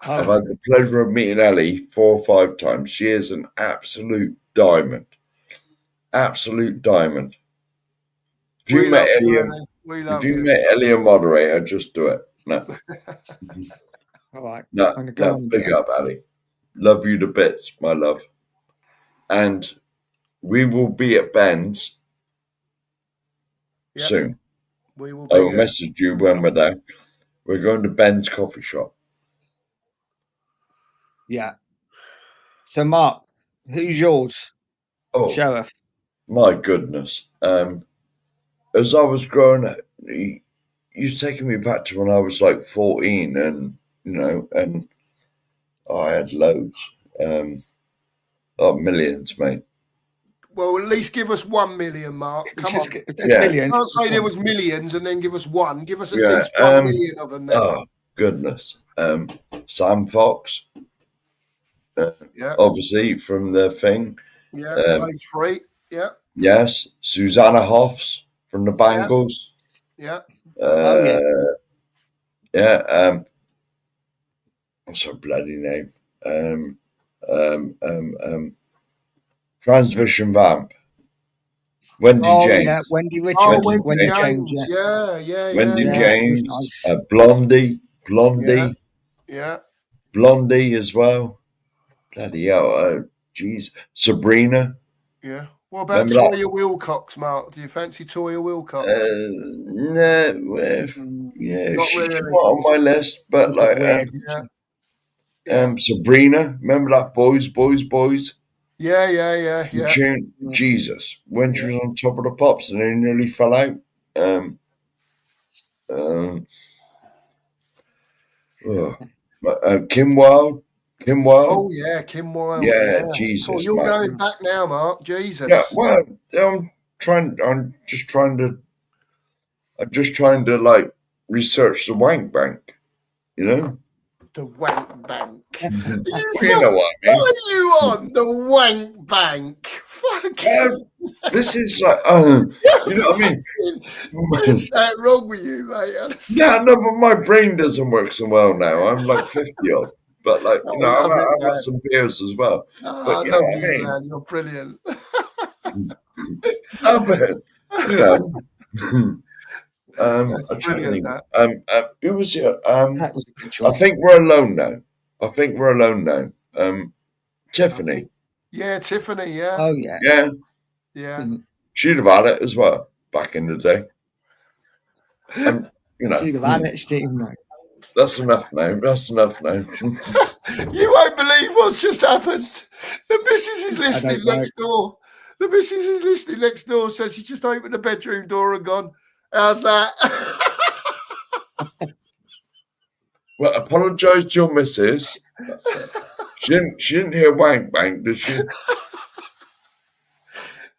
I've had the pleasure of meeting Ellie 4 or 5 times. She is an absolute diamond. Absolute diamond. If you met Ellie a moderator, just do it. No. All right. No, big up, Ellie. Love you to bits, my love. And we will be at Ben's soon. We will I will message you when we're there. We're going to Ben's coffee shop. Yeah. So, Mark, who's yours? Oh, Sheriff. My goodness. As I was growing up, you've taken me back to when I was like 14, and and I had loads, millions, mate. Well, at least give us 1 million, Mark. Come on. Millions. Can't say there was millions and then give us one. Give us at least 1 million of them. Then. Oh goodness. Sam Fox. Obviously from the thing. Yeah, page 3. Yeah. Yes, Susanna Hoffs from the Bangles. Yeah. What's her bloody name? Transvision Vamp. Wendy James. Yeah, Wendy Richards. Wendy James. Yeah. Wendy James. Nice. Blondie. Yeah. Blondie as well. Bloody hell. Jeez. Sabrina. Yeah. What about Toya Wilcox, Mark? Do you fancy Toya Wilcox? No. She's not on my list, but Sabrina. Remember that Boys? Yeah. Tune, Jesus. When she was on top of the pops and they nearly fell out. Kim Wilde. Oh yeah, Kim Wilde. Yeah, Jesus. Oh, you're going back now, Mark. Jesus. Yeah, well, I'm just trying to like research the wank bank, The wank bank. You know what I mean? What are you on? The wank bank. Fucking. This is like, you know what I mean? What's that wrong with you, mate? Yeah, no, but my brain doesn't work so well now. I'm like 50 odd. But like, I you know, love it, I've man. had some beers as well. Oh, But I you know love what I you, mean? man. You're brilliant. No, but you know, That's I'm trying to brilliant, think. that. Who was it? That was a good I choice. think we're alone now. I think we're alone now. Tiffany. Yeah, Tiffany, yeah. Oh yeah. Yeah, Yeah. she'd have had it as well back in the day. You know, She'd have had it, she didn't know. that's enough now. That's enough now. You won't believe what's just happened. The missus is listening don't know. next door. The missus is listening next door, so she just opened the bedroom door and gone, how's that? Well, apologise to your missus. She didn't hear wank bang, did she?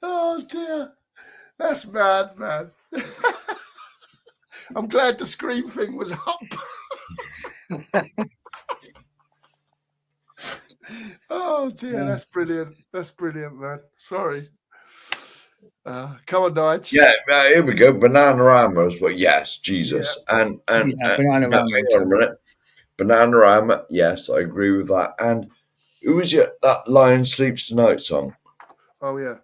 Oh, dear. That's mad, man. I'm glad the scream thing was up. Oh, dear. That's brilliant. That's brilliant, man. Sorry. Come on, Nige. Yeah, here we go. Bananarama as well. Yes, Jesus. And Yeah, Bananarama hang on a minute. Bananarama. Yes, I agree with that. And who was it? That Lion Sleeps Tonight song. Oh, yeah.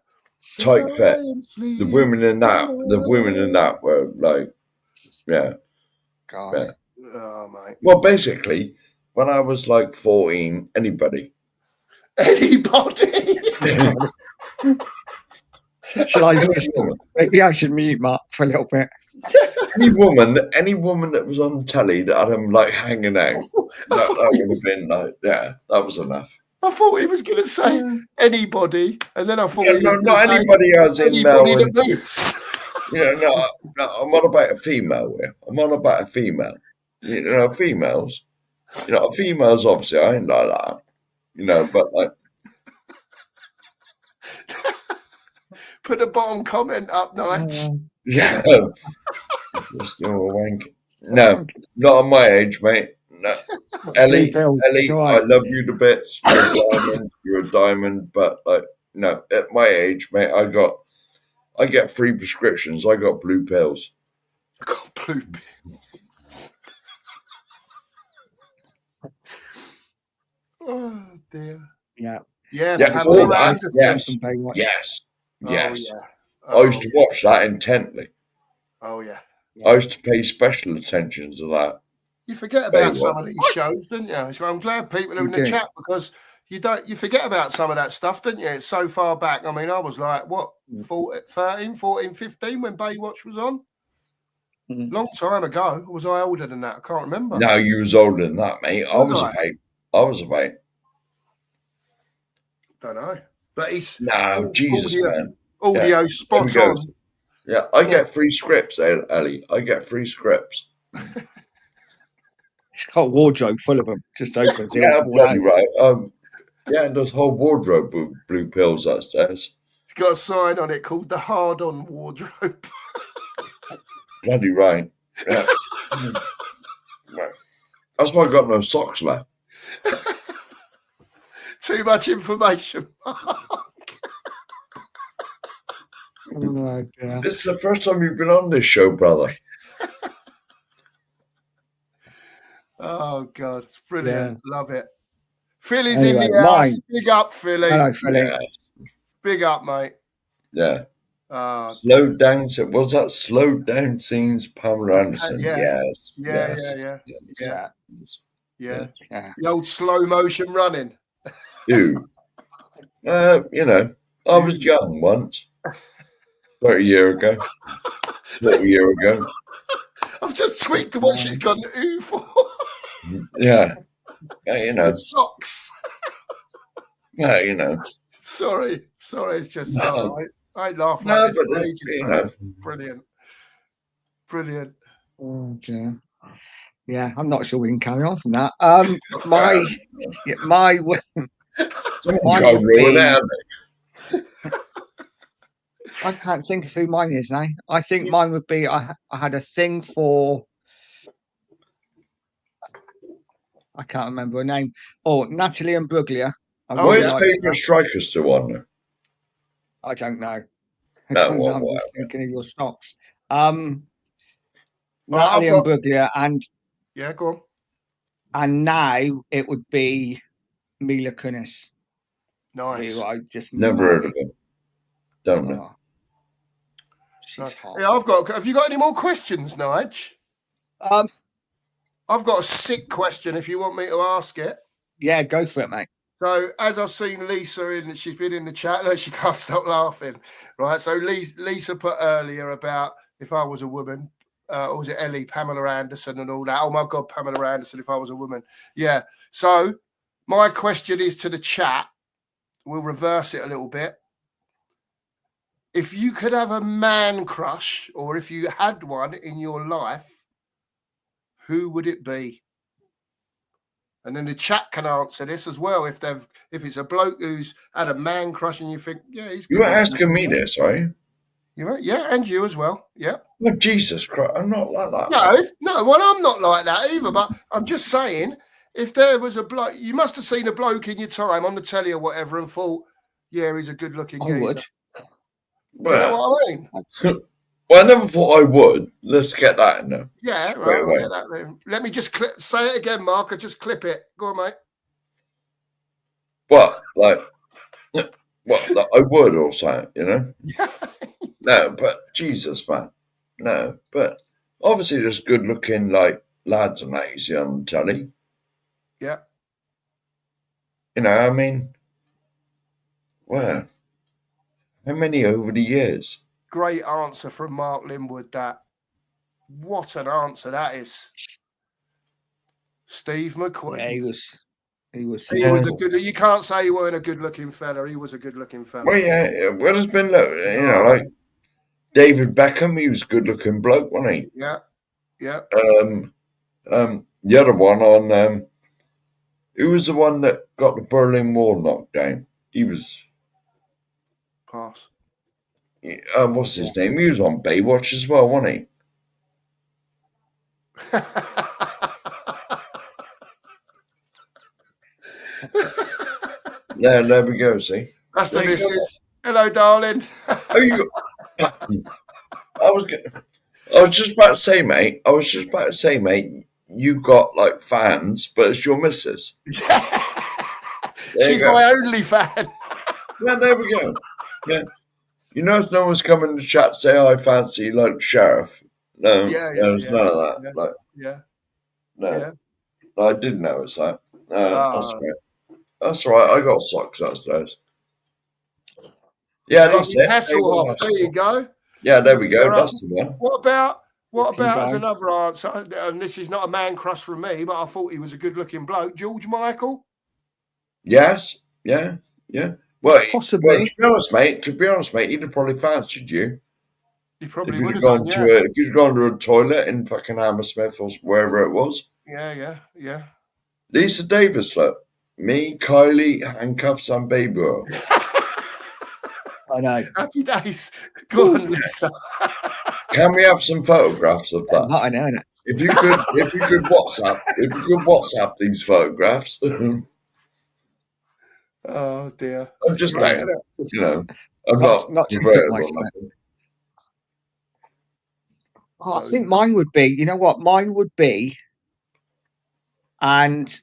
Tight Fit. The women in that were like, yeah. God. Yeah. Oh, mate. Well, basically, when I was like 14, anybody. Anybody? Shall I just maybe I should mute Mark for a little bit? Any woman that was on telly that had him like hanging out, that would have been like, yeah, that was enough. I thought he was going to say anybody, and then I thought he was No, going not to say anybody as in anybody Mel that and moves. no, I'm on about a female here. I'm on about a female. You know, females. You know, females obviously I ain't like that. You know, but like Put a bottom comment up, Nige. yeah. Still a wank. No, not on my age, mate. No. Ellie, It's all right. I love you to bits. You're a diamond. You're a diamond. But like, no, at my age, mate, I get free prescriptions. I got blue pills. I got blue pills. Oh dear. Yeah. Yeah, Yeah, Pamela all that, Anderson. yes. Oh yeah. I used to watch that intently. Oh yeah. I used to pay special attention to that. You forget about some of these shows, don't you? So I'm glad people are in the chat because you forget about some of that stuff, don't you? It's so far back. I mean, I was like, what, 14, 15 when Baywatch was on? Long time ago. Was I older than that? I can't remember. No, you was older than that, mate. I was about. Don't know. But he's Jesus, man. Audio spot on. Yeah, I get free scripts, Ellie. I get free scripts. It's got a wardrobe full of them. Just opens. Yeah, bloody right. Yeah, and there's a whole wardrobe of blue pills upstairs. It's got a sign on it called the Hard-On Wardrobe. Bloody right. Yeah. That's why I got no socks left. Too much information. Oh, dear. This is the first time you've been on this show, brother. Oh, God. It's brilliant. Yeah. Love it. Philly's Anyway, in the house. mine. Big up, Philly. Hello, Philly. Yeah. Big up, mate. Yeah. Slowed down. Was that slowed down scenes? Pamela Anderson. Yeah. Yes. Yeah. The old slow motion running. Who? You know, I was young once. About a year ago. I've just tweaked what she's gone ooh for. Yeah. Yeah, you know. The socks. Yeah, you know. Sorry. It's just I ain't laughing No, like this but for ages, you man. know. Brilliant. Oh, dear. Yeah, I'm not sure we can carry on from that. My Someone's got to rule it out. I can't think of who mine is now. I think mine would be I had a thing for. I can't remember her name. Oh, Natalie Imbruglia. What is favourite strikers to one? I don't know. No, I'm just thinking of your socks. Natalie Imbruglia and yeah, go on. And now it would be Mila Kunis, Nice. who I just Never heard of him. Don't know. Oh, she's hot. Yeah, have you got any more questions, Nige? I've got a sick question if you want me to ask it. Yeah, go for it, mate. So, as I've seen Lisa she's been in the chat. Look, she can't stop laughing. Right. So, Lisa put earlier about if I was a woman, or was it Ellie, Pamela Anderson, and all that? Oh my God, Pamela Anderson, if I was a woman. Yeah. So, my question is to the chat. We'll reverse it a little bit. If you could have a man crush, or if you had one in your life, who would it be? And then the chat can answer this as well. If it's a bloke who's had a man crush and you think, yeah, he's good. You were asking me this, are you? Yeah, and you as well. Yeah. Oh, Jesus Christ, I'm not like that. No, well, I'm not like that either. But I'm just saying, if there was a bloke, you must have seen a bloke in your time on the telly or whatever and thought, yeah, he's a good-looking geezer. I would. You know what I mean? Well, I never thought I would. Let's get that in there. Yeah, straight away. I'll get that there. Let me just say it again, Mark. I just clip it. Go on, mate. What? Like I would or something, you know? No, but Jesus, man. No, but obviously there's good looking like lads and that you see on telly. Yeah. You know, I mean, well, how many over the years? Great answer from Mark Linwood. What an answer that is. Steve McQueen. Yeah, he was a good. You can't say he weren't a good-looking fella. He was a good-looking fella. Well, yeah. Well, there's been, you know, like David Beckham. He was a good-looking bloke, wasn't he? Yeah, yeah. The other one on who was the one that got the Berlin Wall knocked down? He was pass. What's his name? He was on Baywatch as well, wasn't he? There we go. See, that's the missus. Hello, darling. I was just about to say, mate. You got like fans, but it's your missus. She's my only fan. Yeah, there we go. Yeah. You notice no one's coming to chat to say, I fancy like sheriff. No, there's none of that. No, I did notice that. That's right. That's right. I got socks upstairs. Yeah, that's it. Hasselhoff. There you go. Yeah, there we go. That's the one. What about as another answer? And this is not a man crush from me, but I thought he was a good-looking bloke. George Michael. Yes. Yeah. Well, possibly. Well, to be honest, mate, he'd have probably fancied you. He probably would have have gone done, if you'd gone to a toilet in fucking Hammersmith or wherever it was. Yeah. Lisa Davis, look. Me, Kylie, handcuffs, and baby oil. I know. Happy days. Go on, Lisa. Can we have some photographs of that? I know. If you could WhatsApp these photographs. Oh dear. I'm just saying, you know, I'm not to put myself. I think mine would be, you know what? Mine would be, and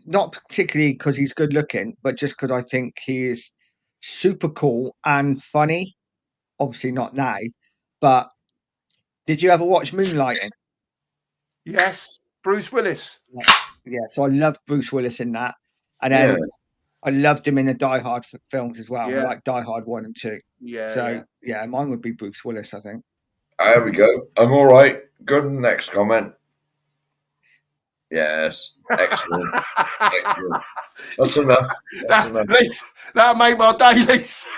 not particularly because he's good looking, but just because I think he is super cool and funny. Obviously not now, but did you ever watch Moonlighting? Yes, Bruce Willis. Yeah, so I loved Bruce Willis in that, and then I loved him in the Die Hard films as well. Yeah. Like Die Hard 1 and 2. Yeah. So yeah, mine would be Bruce Willis, I think. There we go. I'm all right. Go to the next comment. Yes. Excellent. Excellent. That's enough. That'll make my day, Lisa.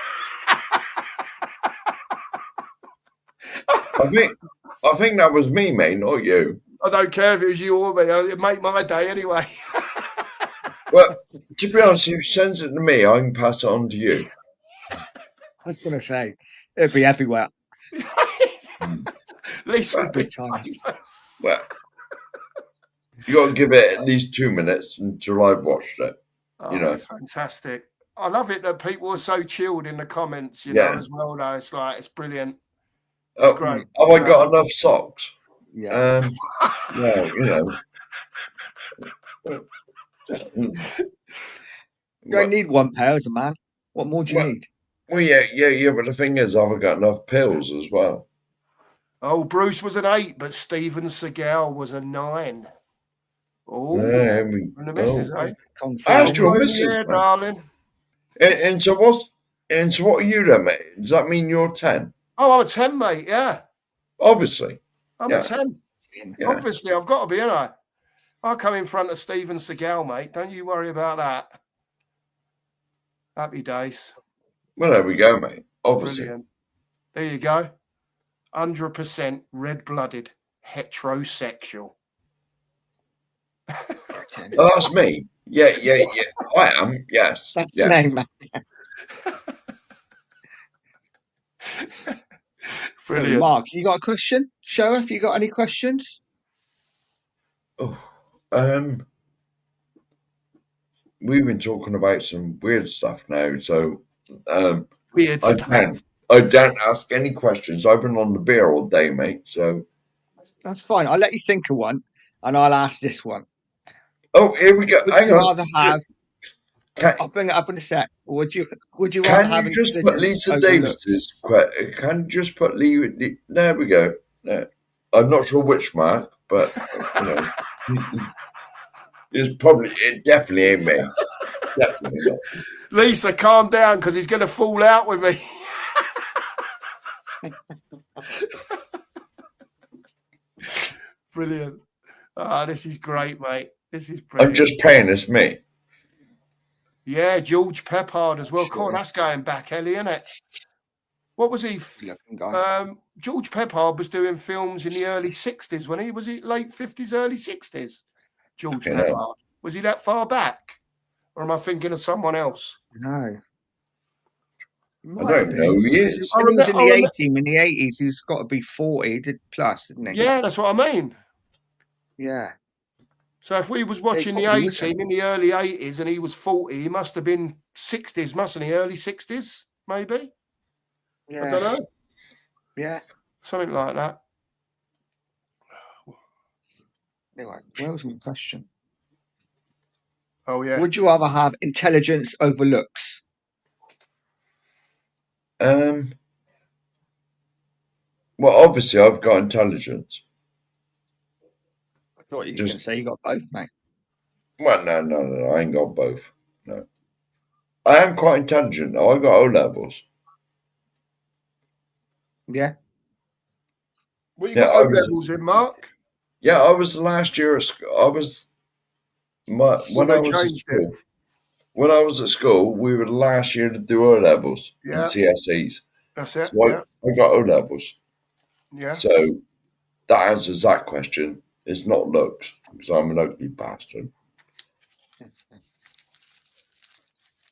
I think that was me, mate, not you. I don't care if it was you or me. It'd make my day anyway. Well, to be honest, if you send it to me, I can pass it on to you. I was going to say, it'd be everywhere. Lisa would be well, you got to give it at least 2 minutes until I've watched it. Oh, you know, it's fantastic. I love it that people are so chilled in the comments, you know, as well. Though it's like it's brilliant. It's great. Have I got enough socks? Yeah. Yeah, you know. You don't need one pair as a man. What more do you need? Well, yeah. But the thing is, I haven't got enough pills as well. Oh, Bruce was an 8, but Steven Seagal was a 9. Oh, Yeah, and the missus, eh? I asked Confirmed. your Over missus, here, man. darling. And so what are you then, mate? Does that mean you're 10? Oh, I'm a 10, mate. Yeah, Obviously. I'm Yeah. a 10. Yeah. Obviously, I've got to be, ain't I? I'll come in front of Steven Seagal, mate. Don't you worry about that. Happy days. Well, there we go, mate. Obviously. Brilliant. There you go. 100% red-blooded heterosexual. Oh, that's me. Yeah. I am. Yes. That's Yeah. the name, man. So, Brilliant. Mark, you got a question? Sheriff, you got any questions? Oh, we've been talking about some weird stuff now, so Weird I stuff. don't ask any questions. I've been on the beer all day, mate. So That's fine. I'll let you think of one, and I'll ask this one. oh, here we go. Would Hang you on. rather have? Can, I'll bring it up in a sec. Would you rather can have you just put intelligence Lisa over looks? Davis's? Can you just put Lee? There we go. Yeah. I'm not sure which Mark, but you know, it definitely ain't me. Definitely not. Lisa, calm down because he's going to fall out with me. Brilliant. Ah, this is great, mate. This is brilliant. I'm just paying as me. Yeah, George Peppard as well. Sure. Cool, that's going back, Ellie, isn't it? What was he? Looking guy. George Peppard was doing films in the early 60s, when he was it late 50s, early 60s? George Yeah. Peppard. Was he that far back? Or am I thinking of someone else? No. I don't know who he is. When he was in I the remember- A-team in the 80s, he's got to be 40 plus, didn't he? Yeah, that's what I mean. Yeah. So if we was watching the probably was, A-team in the early 80s and he was 40, he must have been 60s, mustn't he? Early 60s, maybe? Yeah. I don't know. Yeah. Something like that. Anyway, where was my question? Oh, yeah. Would you rather have intelligence over looks? Well, obviously, I've got intelligence. I thought you were going to say you got both, mate. Well, no, I ain't got both. No. I am quite intelligent. I got O levels. Yeah. What you Yeah, got I O was- levels in, Mark? Yeah, I was last year at school. When they I was at changed it. school. When I was at school, we were the last year to do O levels Yeah. and CSEs. That's it. So Yeah. I got O levels. Yeah. So that answers that question. It's not looks because I'm an ugly bastard.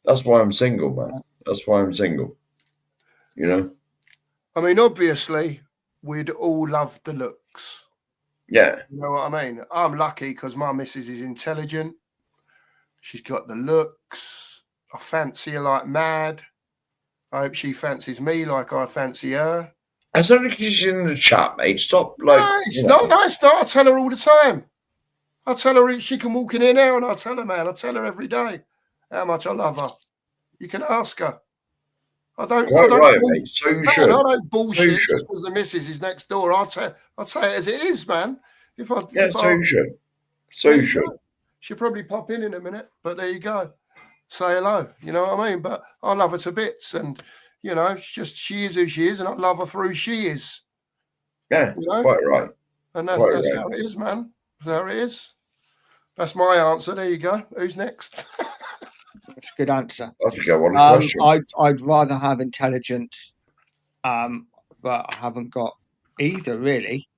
That's why I'm single, man. That's why I'm single. You know? I mean, obviously, we'd all love the looks. Yeah. You know what I mean? I'm lucky because my missus is intelligent. She's got the looks. I fancy her like mad. I hope she fancies me like I fancy her. That's only because she's in the chat, mate. Stop, like. No, it's you know. not. No, it's not. I tell her all the time. I tell her she can walk in here now, and I tell her, man. I tell her every day how much I love her. You can ask her. I don't. Quite I don't right, bull- mate. So you Man, should. I don't bullshit should. just because the missus is next door. I'll say it as it is, man. Yeah, so you should. So you should. She'll probably pop in a minute, but there you go. Say hello. You know what I mean? But I love her to bits, and you know, she is who she is, and I love her for who she is. Yeah, You know? quite right. And that's, Quite that's right. how it is, man. That's how it is. That's my answer. There you go. Who's next? That's a good answer. I forget what the question. I'd rather have intelligence, but I haven't got either really.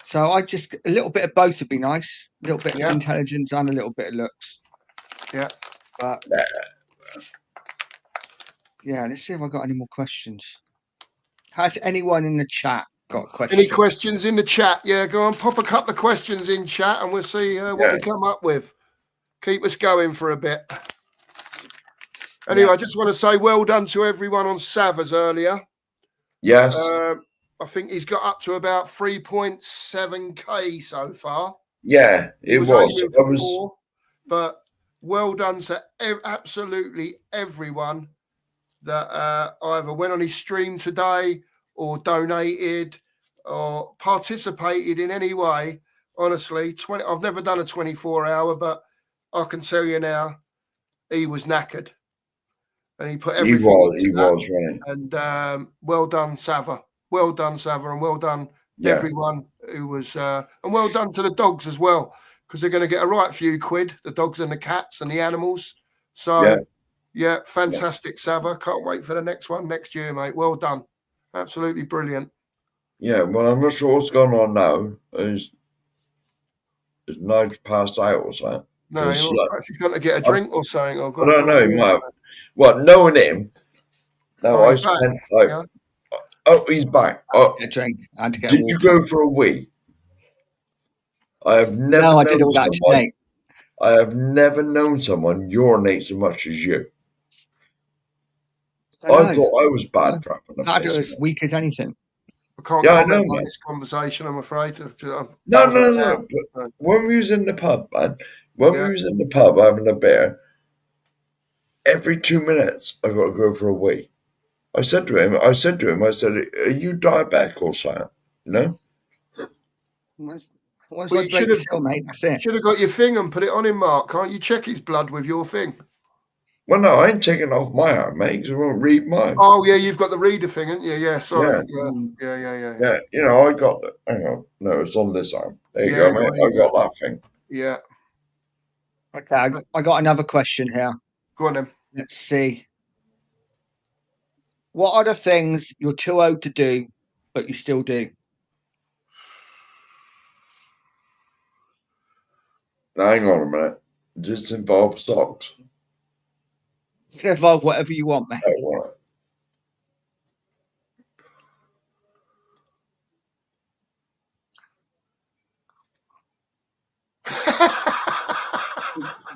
So I just a little bit of both would be nice. A little bit Yeah. of intelligence and a little bit of looks. Yeah. But yeah, let's see if I got any more questions. Has anyone in the chat got questions? Any questions in the chat? Yeah, go on, pop a couple of questions in chat, and we'll see what we come up with. Keep us going for a bit. Anyway, I just want to say well done to everyone on Savers earlier. Yes. I think he's got up to about 3.7k so far. Yeah, He it was was. aiming I for was. 4, but well done to absolutely everyone that either went on his stream today or donated or participated in any way. Honestly, I've never done a 24-hour, but I can tell you now, he was knackered. And he put He everything was. into He that. was running. And well done, Sava. Well done, Sava, and well done everyone who was, and well done to the dogs as well, because they're going to get a right few quid, the dogs and the cats and the animals. So, yeah, fantastic, Sava. Can't wait for the next one next year, mate. Well done. Absolutely brilliant. Yeah, well, I'm not sure what's going on now. Is Nigel passed out or something? No, he's going to get a drink or something. Or I don't know. He might have. Well, knowing him, no, I spent like. Yeah. Oh, he's back. Get a drink and to get Did water. you go for a wee? I have never No, I known did all that someone. today. I have never known someone urinate so much as you. I thought I was bad for having a Had piss. as weak as anything. I can't Yeah, I comment know, on man. this conversation, I'm afraid. No. But when we was in the pub, man, we was in the pub having a beer, every 2 minutes I got to go for a wee. I said to him, I said, are you diabetic or something? You know? Once Well, I you break still, mate, that's it. should have got your thing and put it on him, Mark. Can't you check his blood with your thing? Well, no, I ain't taking off my arm, mate, because I won't read mine. Oh, yeah, you've got the reader thing, haven't you? Yeah, sorry. Yeah. Yeah. Yeah, you know, I got the. Hang on. No, it's on this arm. There you Yeah, go, mate. I got that thing. Yeah. Okay, I got another question here. Go on, then. Let's see. What are the things you're too old to do, but you still do? Now, hang on a minute. Does this involve socks? You can involve whatever you want, mate. I don't want it.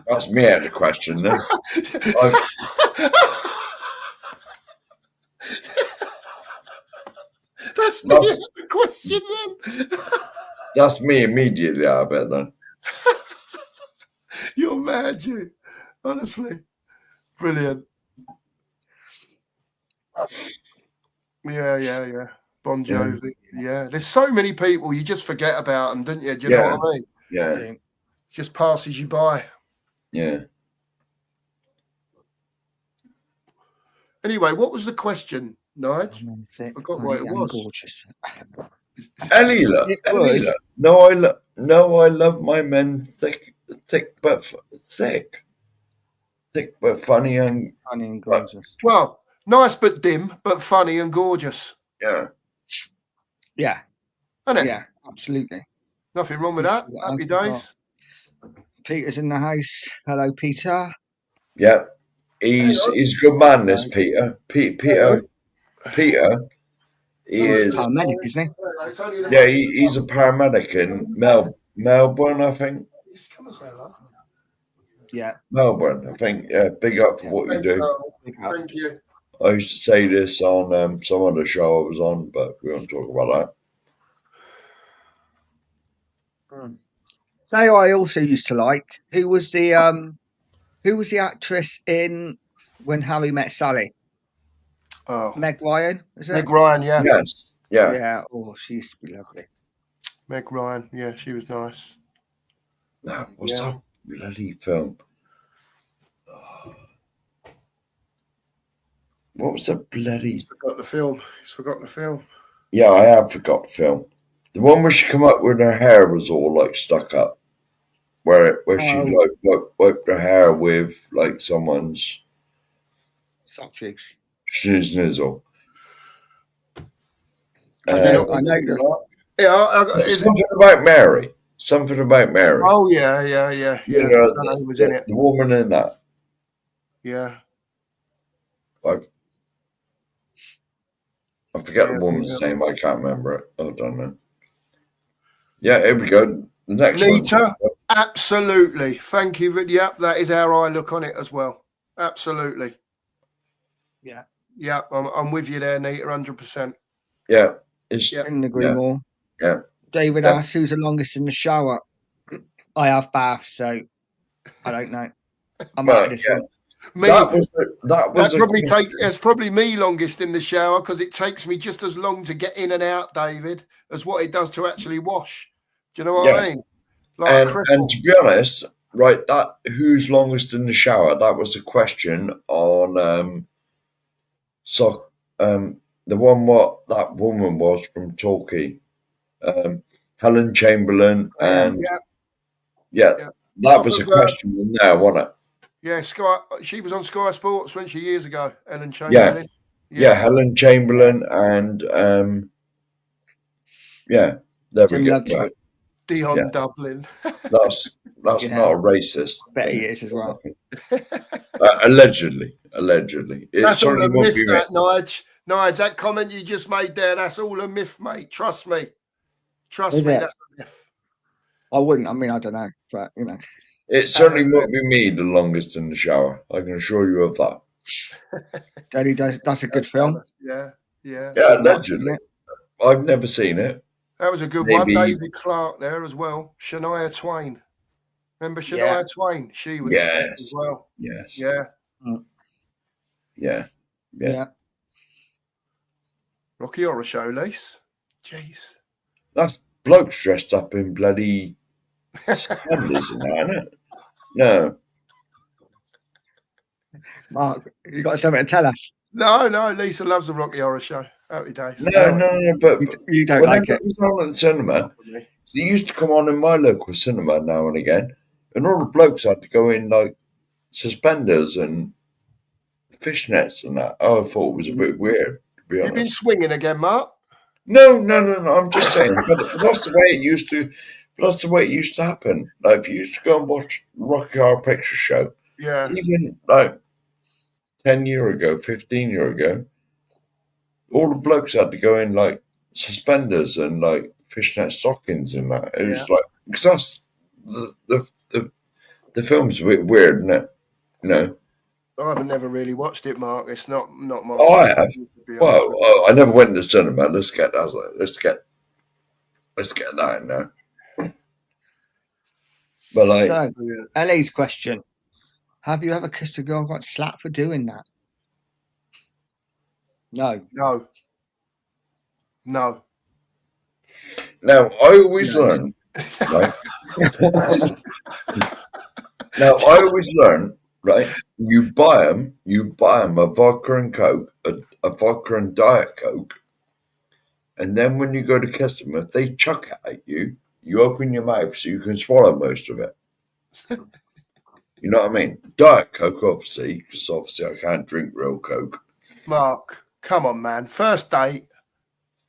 That's me out of the question, then. That's me out of the question, then. That's me immediately, I bet, then. You're mad, you. Honestly. Brilliant. Yeah. Bon Jovi. Yeah. There's so many people, you just forget about them, don't you? Do you know what I mean? Yeah. It just passes you by. Yeah. Anyway, what was the question, Nige? I forgot what it was. Gorgeous. Elila. No, I love my men thick but funny and gorgeous. Well, nice but dim, but funny and gorgeous. Yeah. Yeah. Isn't it? Yeah, absolutely. Nothing wrong with that. Happy days. Peter's in the house. Hello, Peter. Yeah. He's good man, this Peter. Peter. He is paramedic, isn't he? Yeah, he's a paramedic in Melbourne, I think. Yeah. Melbourne, I think. Yeah, big up for what you do. Thank you. I used to say this on some other show I was on, but we won't talk about that. Say I also used to like. Who was the actress in When Harry Met Sally? Oh, Meg Ryan, is it? Meg Ryan, yeah. Yes. Yeah. Yeah. Oh, she used to be lovely. Meg Ryan, yeah, she was nice. No, what's that bloody film? What was the bloody? He's forgot the film. Yeah, I have forgot the film. The one where she come up with her hair was all like stuck up, where she like wiped her hair with like someone's Suffix. schnizzle. I know. Yeah, Something about Mary. Oh yeah. You know, the woman in that. Yeah. I forget the woman's name. I can't remember it. I don't know. Yeah, here we go. The next Nita, one. absolutely. Thank you. Yep, that is how I look on it as well. Absolutely. Yeah. Yeah, I'm with you there, Nita, 100%. Yeah. Couldn't agree more. Yeah. David asks who's the longest in the shower. I have baths, so I don't know. I'm Well, out of this one. Me, that was that's probably me longest in the shower because it takes me just as long to get in and out, David, as what it does to actually wash. Do you know what I mean? Like a and cripple. to be honest, right, that who's longest in the shower? That was a question on the one what that woman was from Torquay, Helen Chamberlain, and Yeah. that Off was a of, question in there, wasn't it? Yeah, Sky. She was on Sky Sports, wasn't she, years ago? Ellen Yeah. Chamberlain. Yeah, Helen Chamberlain and there we Tim go. Lovejoy. Right. Dion Yeah. Dublin. That's Yeah. not a racist. I bet thing. he is as well. Allegedly. It That's all certainly a won't myth, be that, Nige. Nige, that comment you just made there, that's all a myth, mate. Trust me. Is it? That's a myth. I wouldn't. I mean, I don't know, but you know. It certainly won't be me the longest in the shower. I can assure you of that. Daddy does. That's a good film. Yeah. Yeah, Seen that, allegedly. isn't it? I've never seen it. That was a good Maybe- one. David Clark there as well. Shania Twain. Remember Shania Yeah. Twain? She was Yes. as well. Yes. Yeah. Yeah. Rocky Horror Show, Lise. Jeez. That's blokes dressed up in bloody suspenders and that, isn't it? No. Mark, you got something to tell us? No, Lisa loves the Rocky Horror Show. Happy days. No, but You don't whenever like it. it was on at the cinema, it used to come on in my local cinema now and again, and all the blokes had to go in like suspenders and fishnets and that. Oh, I thought it was a bit weird, to be You've been honest. swinging again, Mark. No. I'm just saying, but that's the way it used to. That's the way it used to happen. Like if you used to go and watch Rocky Horror Picture Show, Yeah. even like 10 years ago, 15 years ago, all the blokes had to go in like suspenders and like fishnet stockings and that. It was like, because that's the film's a bit weird, isn't it? You know. I've never really watched it, Mark. It's not my. Oh, I have. to be honest Well, with you. I never went to the cinema. Let's get that in there. But like, So, LA's question: have you ever kissed a girl and got slapped for doing that? No. No. now I always learn. Right? Now I always learn. Right, you buy them a vodka and Coke, a vodka and Diet Coke, and then when you go to kiss them, if they chuck it at you, you open your mouth so you can swallow most of it. You know what I mean? Diet Coke, obviously, because obviously I can't drink real Coke. Mark, come on, man. First date.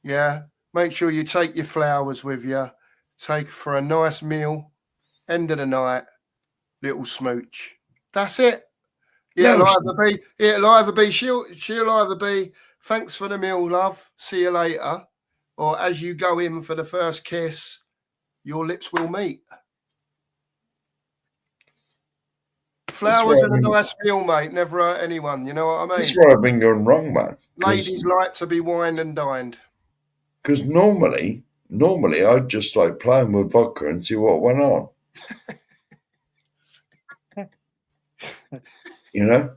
Yeah. Make sure you take your flowers with you. Take for a nice meal. End of the night. Little smooch. That's it. It'll either be she'll either be thanks for the meal, love. See you later. Or as you go in for the first kiss, your lips will meet. Flowers and a nice meal, mate. Never hurt anyone. You know what I mean? That's where I've been going wrong, man. Ladies like to be wined and dined. Because normally I'd just like playing with vodka and see what went on. You know?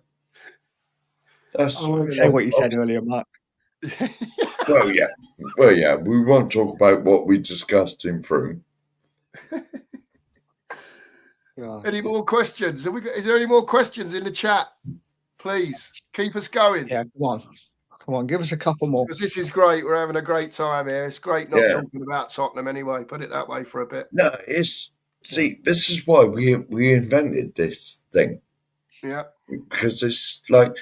That's I won't say what you said earlier, Mark. Well, yeah. We won't talk about what we discussed in through. Any more questions? Is there any more questions in the chat? Please keep us going. Yeah, come on, give us a couple more. Because this is great. We're having a great time here. It's great not Yeah. talking about Tottenham anyway. Put it that way for a bit. No, this is why we invented this thing. Yeah. Because it's like,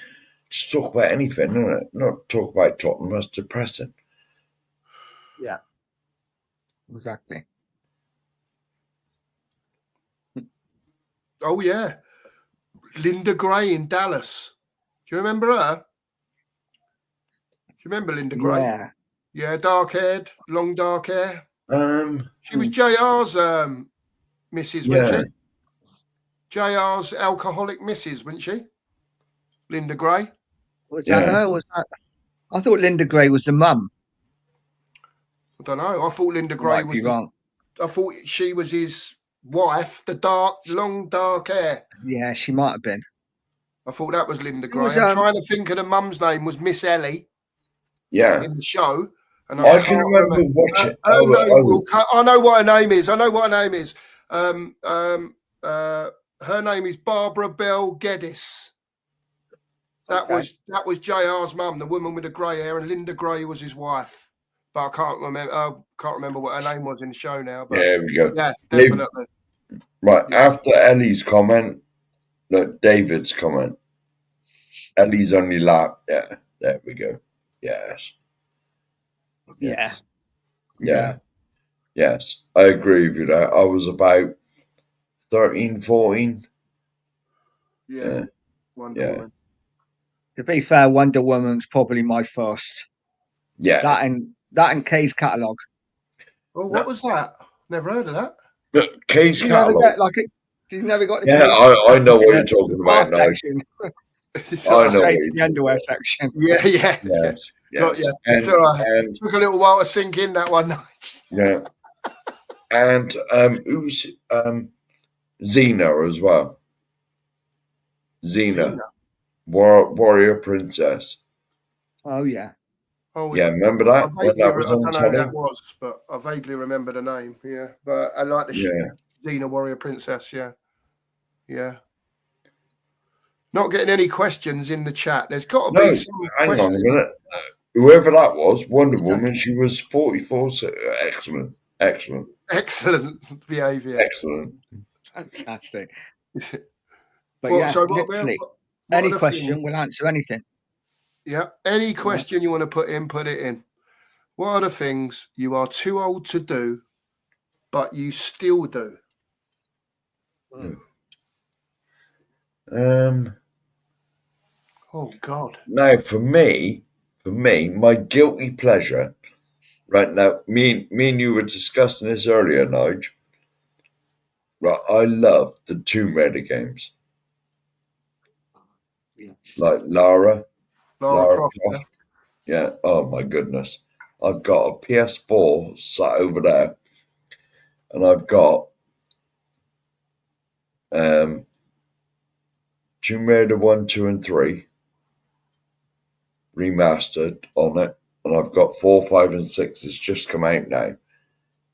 just talk about anything, isn't it? Not talk about Tottenham. That's depressing. Yeah, exactly. Oh, yeah. Linda Gray in Dallas. Do you remember her? Do you remember Linda Gray? Yeah. Yeah, dark-haired, long dark hair. She was Hmm. JR's missus, wasn't she? JR's alcoholic missus, wasn't she? Linda Gray. Was that her? Was that? I thought Linda Gray was the mum. I don't know. I thought Linda Gray Might was be wrong. I thought she was his wife, the long dark hair. Yeah, she might have been. I thought that was Linda It Gray. was, I'm trying to think of the mum's name was Miss Ellie Yeah. in the show. And I can remember watching. Her name I know what her name is. I know what her name is. Her name is Barbara Bell Geddes. That was JR's mum, the woman with the grey hair, and Linda Gray was his wife. But I can't remember what her name was in the show now. But There we go. yeah, definitely. Right, Yeah. after Ellie's comment, look, David's comment. Ellie's only laugh. Yeah, there we go. Yes. Yeah. Yes, I agree with you there. I was about 13, 14. Yeah. Wonder Yeah. Woman. To be fair, Wonder Woman's probably my first. Yeah. That and Kay's catalogue. Oh, what was that? Never heard of that. Look, Kay's You never catalogue. get like it. You never got the Yeah, Kay's I know what in you're the talking bar about now. section. I know Straight what to you're the talking underwear about. section. Yeah. Yes. Got you. And, It's all right. and Took a little while to sink in that one. yeah. And who's Xena as well. Xena. Warrior Princess. Oh yeah. Oh Yeah, remember that? I When that was don't on know who telly? that was, but I vaguely remember the name. Yeah, but I like the Xena Warrior Princess. Yeah, yeah. Not getting any questions in the chat. There's got to be some hang on questions. a minute. Whoever that was, Wonder Woman, she was 44. So excellent. Excellent behaviour. Excellent. Fantastic. But Well, yeah, so literally, what any are the question, things? we'll answer anything. Yeah, any question you want to put it in. What are the things you are too old to do, but you still do? Oh God. Now, for me, my guilty pleasure. Right now, me and you were discussing this earlier, Nige. Right, I love the Tomb Raider games, Yes. like Lara Croft. Croft. Yeah. Oh my goodness, I've got a PS4 sat over there, and I've got Tomb Raider 1, 2, and 3 remastered on it, and I've got 4, 5, and 6 that's just come out now.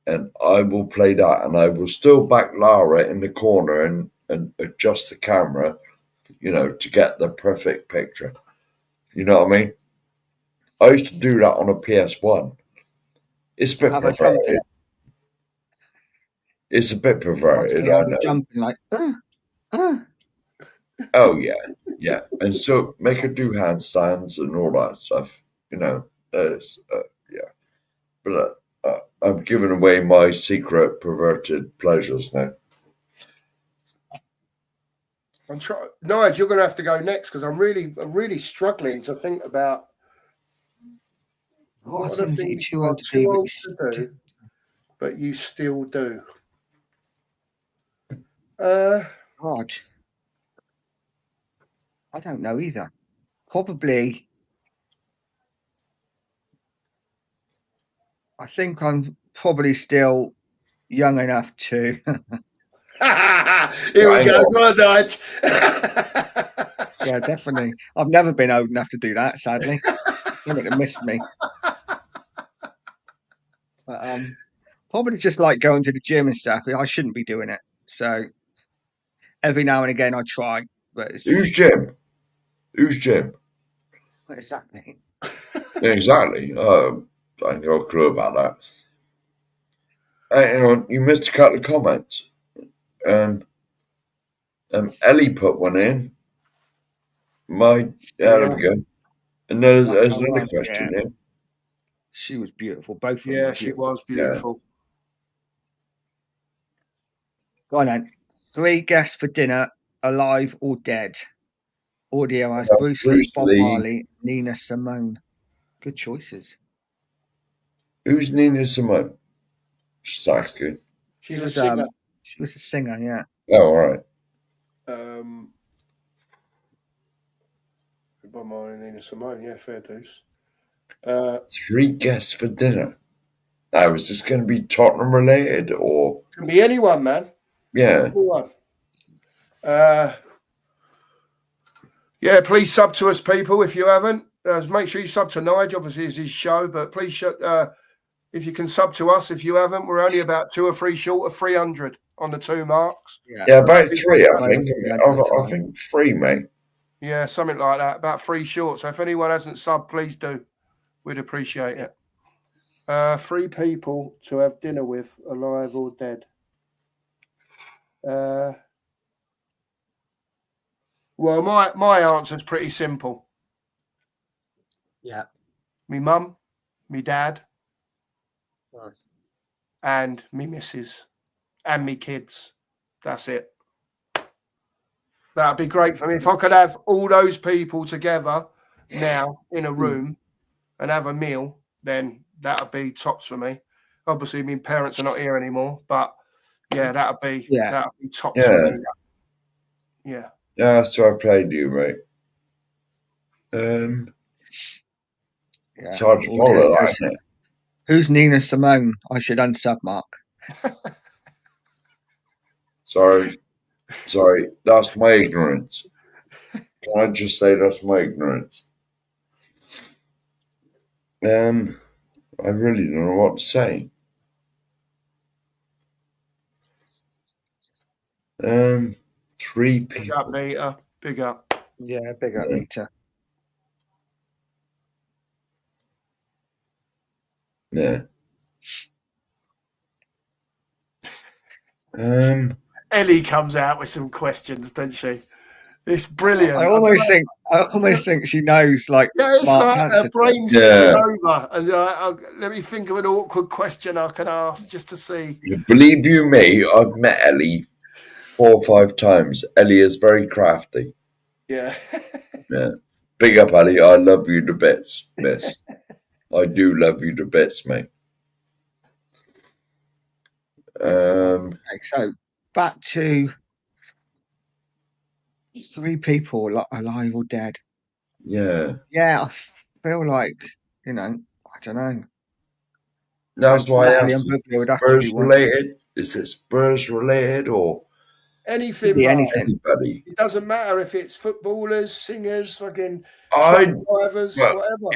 And I will play that, and I will still back Lara in the corner and adjust the camera, to get the perfect picture. You know what I mean? I used to do that on a PS1. It's a bit perverted. It's a bit perverted, I know. Jumping like, Oh, yeah. And so make her do handstands and all that stuff, yeah. But I'm giving away my secret perverted pleasures now. I'm trying. Nige, you're going to have to go next because I'm really struggling to think about what are the things you are too old to do, but you still do. God, I don't know either. Probably, I think I'm probably still young enough to. Here we go. Go on, Nige. Yeah, definitely. I've never been old enough to do that, sadly. Something to miss me. But probably just like going to the gym and stuff. I shouldn't be doing it. So every now and again I try. But it's Who's Jim? Exactly. Exactly. I ain't got a clue about that. Hang on, you missed a couple of comments. Ellie put one in. There we go. And there's another question here. She was beautiful. Both of them. Yeah, she was beautiful. Go on then. 3 guests for dinner, alive or dead. Audio as Bruce Lee, Bob Marley, Nina Simone. Good choices. Who's Nina Simone? Just asking. She's a singer. She was a singer, yeah. Oh, all right. Bob Marley, Nina Simone, yeah, fair dues. 3 guests for dinner. Now, is this going to be Tottenham related or? Can be anyone, man. Yeah. Everyone. Yeah, please sub to us, people, if you haven't. Make sure you sub to Nigel. Obviously, it's his show, but please, if you can sub to us, if you haven't, we're only about 2 or 3 short of 300 on the 2 marks. Yeah, about 3, I think. Right. I think 3, mate. Yeah, something like that. About 3 short. So if anyone hasn't subbed, please do. We'd appreciate it. 3 people to have dinner with, alive or dead. Well, my answer's pretty simple. Yeah. Me mum, me dad, Nice. and me missus, and me kids. That's it. That'd be great for me. If I could have all those people together now in a room and have a meal, then that'd be tops for me. Obviously, my parents are not here anymore, but yeah, that'd be tops for me. Yeah. Yeah, that's why I played you, mate. It's hard to follow that, isn't it? Who's Nina Simone? I should unsub Mark. Sorry, that's my ignorance. Can I just say that's my ignorance? I really don't know what to say. 3 people. Big up, Nita. Big up. Yeah, big up, Nita. Yeah. Ellie comes out with some questions, doesn't she? It's brilliant. I almost think she knows, like, yeah, it's Mark's like answer her brain's ticking over. And let me think of an awkward question I can ask just to see. Believe you me, I've met Ellie 4 or 5 times. Ellie is very crafty. Yeah. Yeah. Big up, Ellie. I love you to bits, miss. I do love you to bits, mate. Okay, so back to 3 people alive or dead. Yeah. Yeah, I feel like, I don't know. That's why I asked, would have to be Spurs related? Is it Spurs related or anything? Anybody? It doesn't matter if it's footballers, singers, fucking drivers, whatever.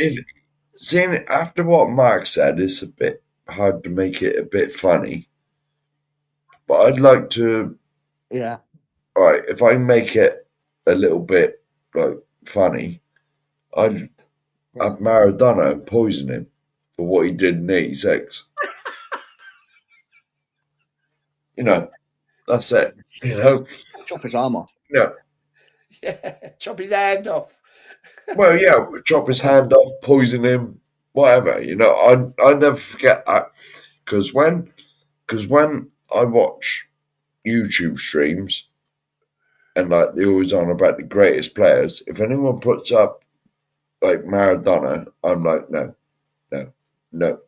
Seeing after what Mark said, it's a bit hard to make it a bit funny. But I'd like to. Yeah. All right, if I make it a little bit like funny, I'd have Maradona poison him for what he did in '86. That's it. Chop his arm off. Yeah, chop his hand off. Well, yeah, chop his hand off, poison him, whatever. I never forget that because when I watch YouTube streams and like they're always on about the greatest players, if anyone puts up like Maradona, I'm like, no,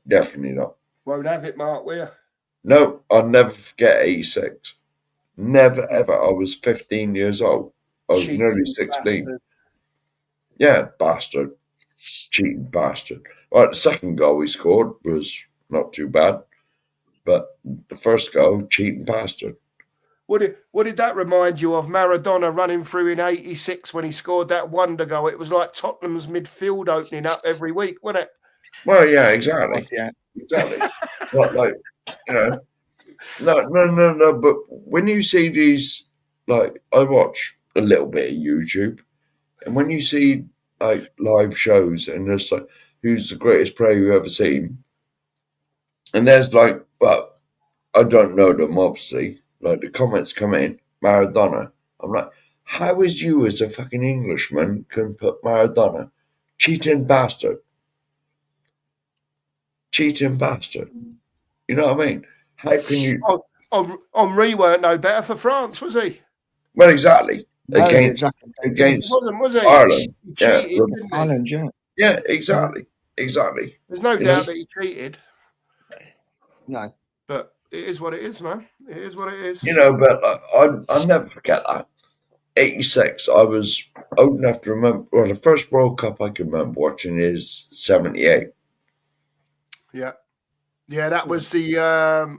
definitely not. Won't have it, Mark, will you? No, I'll never forget '86. Never ever. I was 15 years old. I was nearly 16. Bastard. Yeah, bastard. Cheating bastard. Right, the second goal he scored was not too bad. But the first goal, cheating bastard. What did that remind you of? Maradona running through in '86 when he scored that wonder goal. It was like Tottenham's midfield opening up every week, wasn't it? Well, yeah, exactly. Yeah. Exactly. No. But when you see these, like, I watch a little bit of YouTube, and when you see like live shows, and there's like, who's the greatest player you've ever seen, and there's like, well, I don't know them obviously. Like the comments come in, Maradona. I'm like, how is you as a fucking Englishman can put Maradona, cheating bastard? Cheating bastard. You know what I mean? How can you? Henri weren't no better for France, was he? Well, exactly. No, against was he? Ireland. He cheated, didn't he? Ireland, yeah. Yeah, exactly. There's no doubt that he cheated. No. But it is what it is, man. It is what it is. But I'll never forget that. '86, I was old enough to remember. Well, the first World Cup I can remember watching is '78. Yeah, that was the.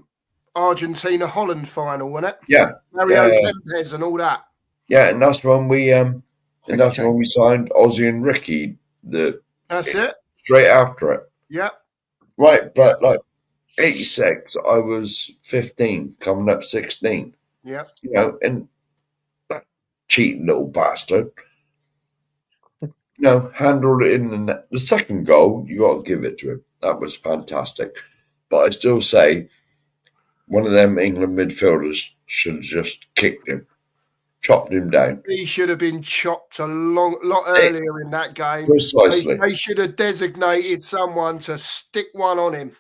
Argentina-Holland final, wasn't it? Yeah, Mario yeah. Kempes and all that. Yeah, and that's when we Ricky. signed Ozzy and Ricky That's it. straight after it. Yeah. Right, but like 86, I was 15, coming up 16. Yeah. You know, and that cheating little bastard, handled it in the net. The second goal, you got to give it to him. That was fantastic. But I still say one of them England midfielders should have just kicked him, chopped him down. He should have been chopped a lot earlier in that game. Precisely. They should have designated someone to stick one on him.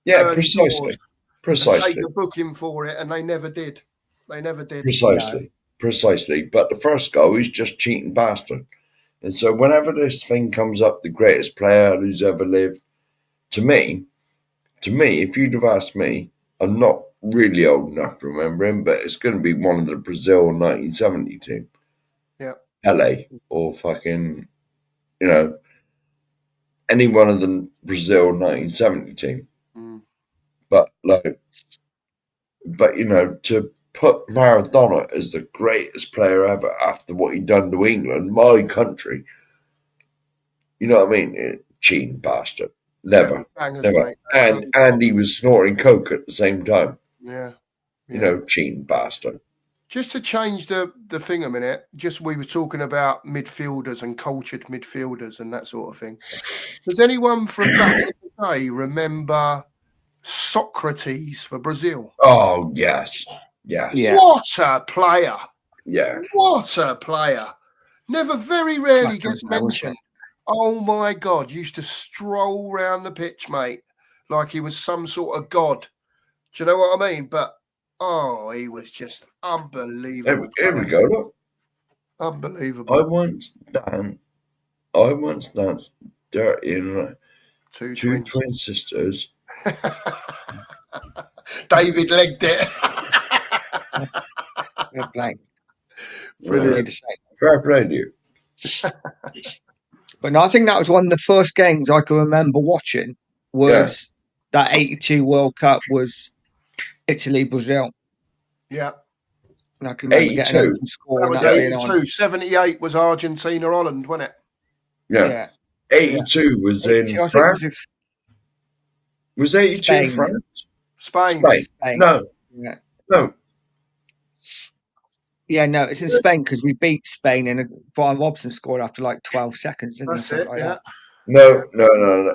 Yeah, precisely. Take the booking for it, and they never did. Precisely. But the first goal, he's just cheating bastard. And so whenever this thing comes up, the greatest player who's ever lived, to me, if you'd have asked me, I'm not really old enough to remember him, but it's going to be one of the Brazil 1970 team. Yeah. LA or fucking, any one of the Brazil 1970 team. Mm. But to put Maradona as the greatest player ever after what he'd done to England, my country, you know what I mean? Cheating bastard. Never. Mate. And he was snorting coke at the same time. Yeah. Cheating bastard. Just to change the thing a minute, we were talking about midfielders and cultured midfielders and that sort of thing. Does anyone from back in the day remember Socrates for Brazil? Oh, yes. Yes. Yeah. What a player. Yeah. What a player. Very rarely gets mentioned. Oh, my God. Used to stroll round the pitch, mate, like he was some sort of god. Do you know what I mean? But, he was just unbelievable. Here we go, look. Unbelievable. I once danced dirty in two twin sisters. David legged it. Brilliant. Fair play to you. But no, I think that was one of the first games I can remember watching was that 82 World Cup was Italy-Brazil. Yeah. And I can remember getting an open score. That was 82. 78 was Argentina-Holland, wasn't it? Yeah. 82 was in France. Was 82 in France? Spain. No. Yeah. No. Yeah, no, it's in Spain because we beat Spain and Brian Robson scored after like 12 seconds. Didn't That's it, yeah. No.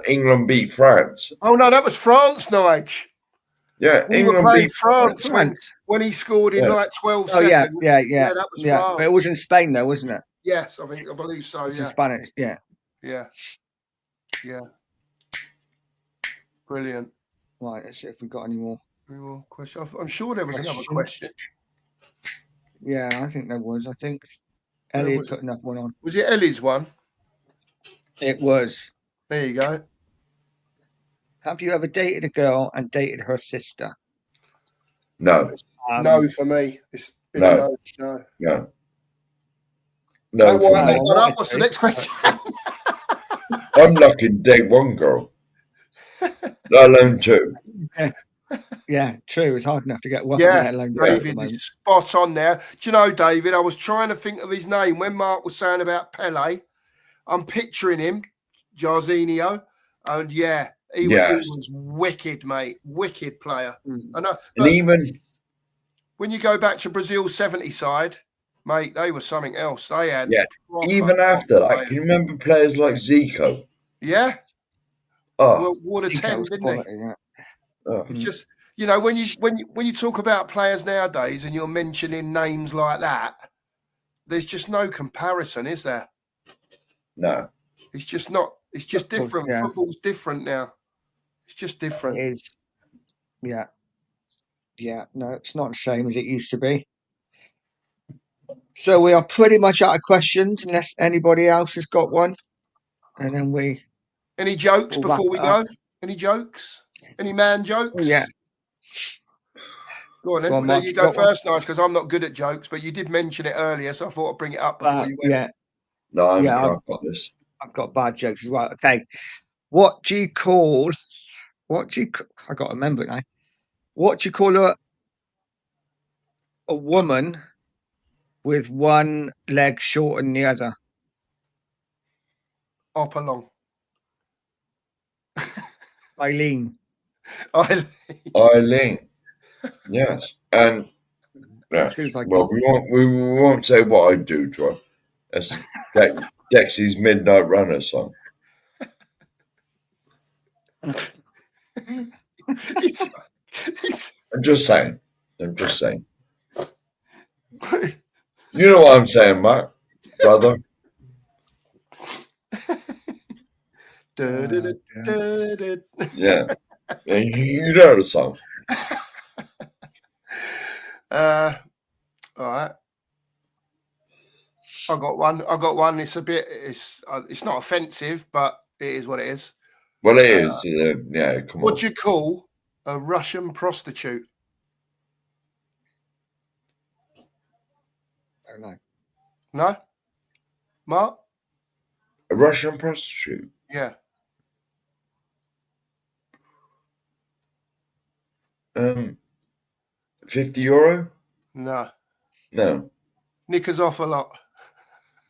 England beat France. Oh, no, that was France, Nige. Yeah, England beat France when he scored in like 12 seconds. Yeah, that was France. But it was in Spain, though, wasn't it? Yes, I believe so, It's in Spanish, yeah. Yeah. Brilliant. Right, let's see if we've got any more. Any more questions? I'm sure there was another question. Yeah, I think there was. I think Elliot put another one on. Was it Ellie's one? It was. There you go. Have you ever dated a girl and dated her sister? No. No for me. It's been no. No. What's the next question? I'm lucky to date one girl. Let alone two. Yeah, true. It's hard enough to get one. Yeah, David is spot on there. Do you know, David, I was trying to think of his name. When Mark was saying about Pele, I'm picturing him, Jarzinho, and he was wicked, mate. Wicked player. I know. And even when you go back to Brazil's 70 side, mate, they were something else. They had even after that, can you remember players like Zico? Yeah. Oh, Wore the 10, didn't he? Yeah. Oh. It's just, when you talk about players nowadays and you're mentioning names like that, there's just no comparison, is there? No. It's just not. It's just different. Yeah. Football's different now. It's just different. It is. Yeah. Yeah. No, it's not the same as it used to be. So we are pretty much out of questions unless anybody else has got one. And then Any jokes before we go? Any jokes? Any man jokes? Yeah. Go on then. You go first, Nice, because I'm not good at jokes, but you did mention it earlier, so I thought I'd bring it up before you went. Yeah. No, I've got this. I've got bad jokes as well. Okay. I got to remember it now. What do you call a woman with one leg shorter than the other? Hop along. Eileen. Eileen. Yes. And yes. Feels like Well, we won't say what I do to her. That's Dexy's Midnight Runner song. He's- I'm just saying. You know what I'm saying, Mark, brother. Yeah. You know the song. All right. I got one. It's not offensive, but it is what it is. Well, it is. Yeah, come on. What do you call a Russian prostitute? I don't know. No? Mark? A Russian prostitute? Yeah. 50 euro? No. No. Knickers off a lot.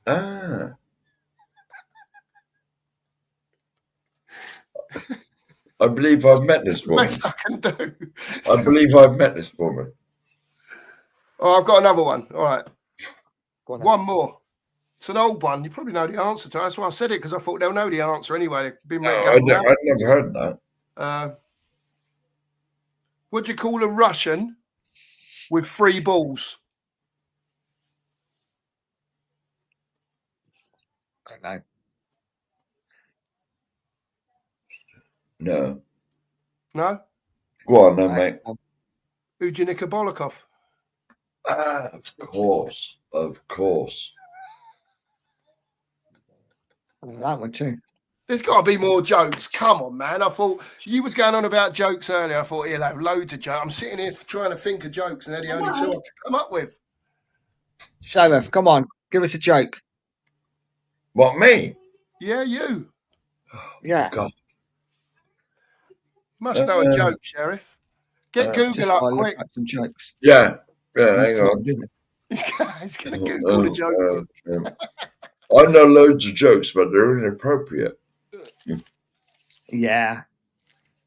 Ah. I believe I've met this woman. Best I can do. I believe I've met this woman. Oh, I've got another one. All right. Go on, One more. It's an old one. You probably know the answer to it. That's why I said it, because I thought they'll know the answer anyway. They've been No, going I'd never heard that. What do you call a Russian with 3 balls? I don't know. No. No? Go on then, mate. Who'd you nick a bollock off? Ah, of course. Of course. That one too. There's got to be more jokes. Come on, man. I thought you was going on about jokes earlier. I thought he'll have loads of jokes. I'm sitting here trying to think of jokes, and they're the only 2 I could come up with. Sheriff, come on, give us a joke. What, me? Yeah, you. Yeah. God. Must know a joke, Sheriff. Get Just Google up while I look quick. at some jokes. Yeah. Yeah, That's hang what on. I'm doing. He's going to Google the joke book. I know loads of jokes, but they're inappropriate. Yeah. Yeah,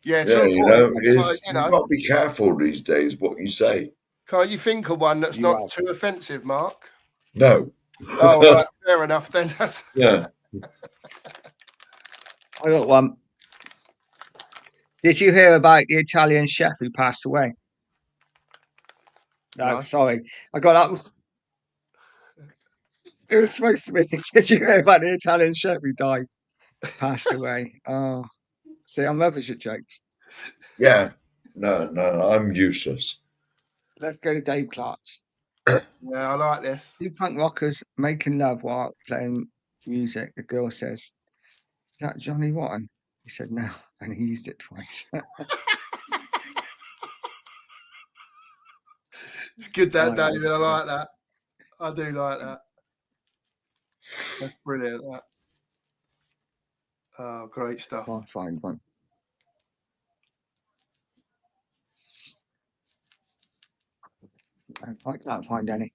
Yeah, so you know, you've you've got to be careful these days what you say. can't you think of one that's not too offensive, Mark? No. Oh, right, fair enough then. That's Yeah. I got one. Did you hear about the Italian chef who passed away? No, No. sorry. I got up. It was supposed to be. Did you hear about the Italian chef who died? Passed away. Oh. See, I'm rubbish at jokes. Yeah. No, I'm useless. Let's go to Dave Clark's. yeah, I like this. 2 punk rockers making love while playing music. The girl says, "Is that Johnny Rotten?" He said, "No," and he used it twice. It's good that, Oh, that David. was I good. like that. I do like that. That's brilliant. That. Oh, great stuff. I'll find one. I can't find any.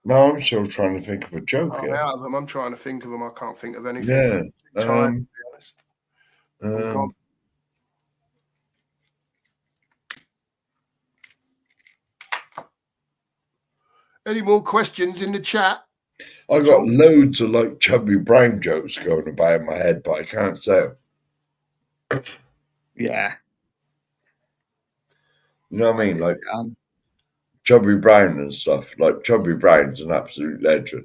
No, I'm still trying to think of a joke I'm here. out of them. I'm trying to think of them. I can't think of anything. Yeah. Time, to be honest. I'm gone. Any more questions in the chat? I got loads of like Chubby Brown jokes going about in my head, but I can't say them. Yeah. You know what I mean? Like Chubby Brown and stuff. Like Chubby Brown's an absolute legend,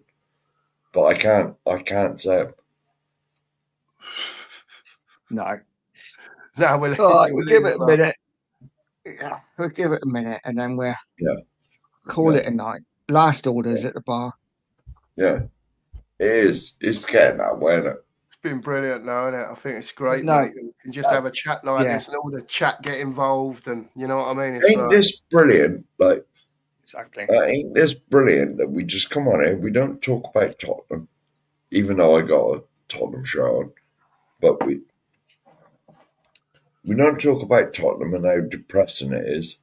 but I can't say them. No. No, We'll give it a minute. Yeah, we'll give it a minute, and then we'll call it a night. Last orders at the bar. Yeah, it is. It's getting that way, isn't it? It's been brilliant now, isn't it? I think it's great. No. Mate. You can just have a chat like this, and all the chat get involved, and you know what I mean. It's Ain't this brilliant? Like, exactly. Ain't this brilliant that we just come on here? We don't talk about Tottenham, even though I got a Tottenham shirt on, but we don't talk about Tottenham and how depressing it is.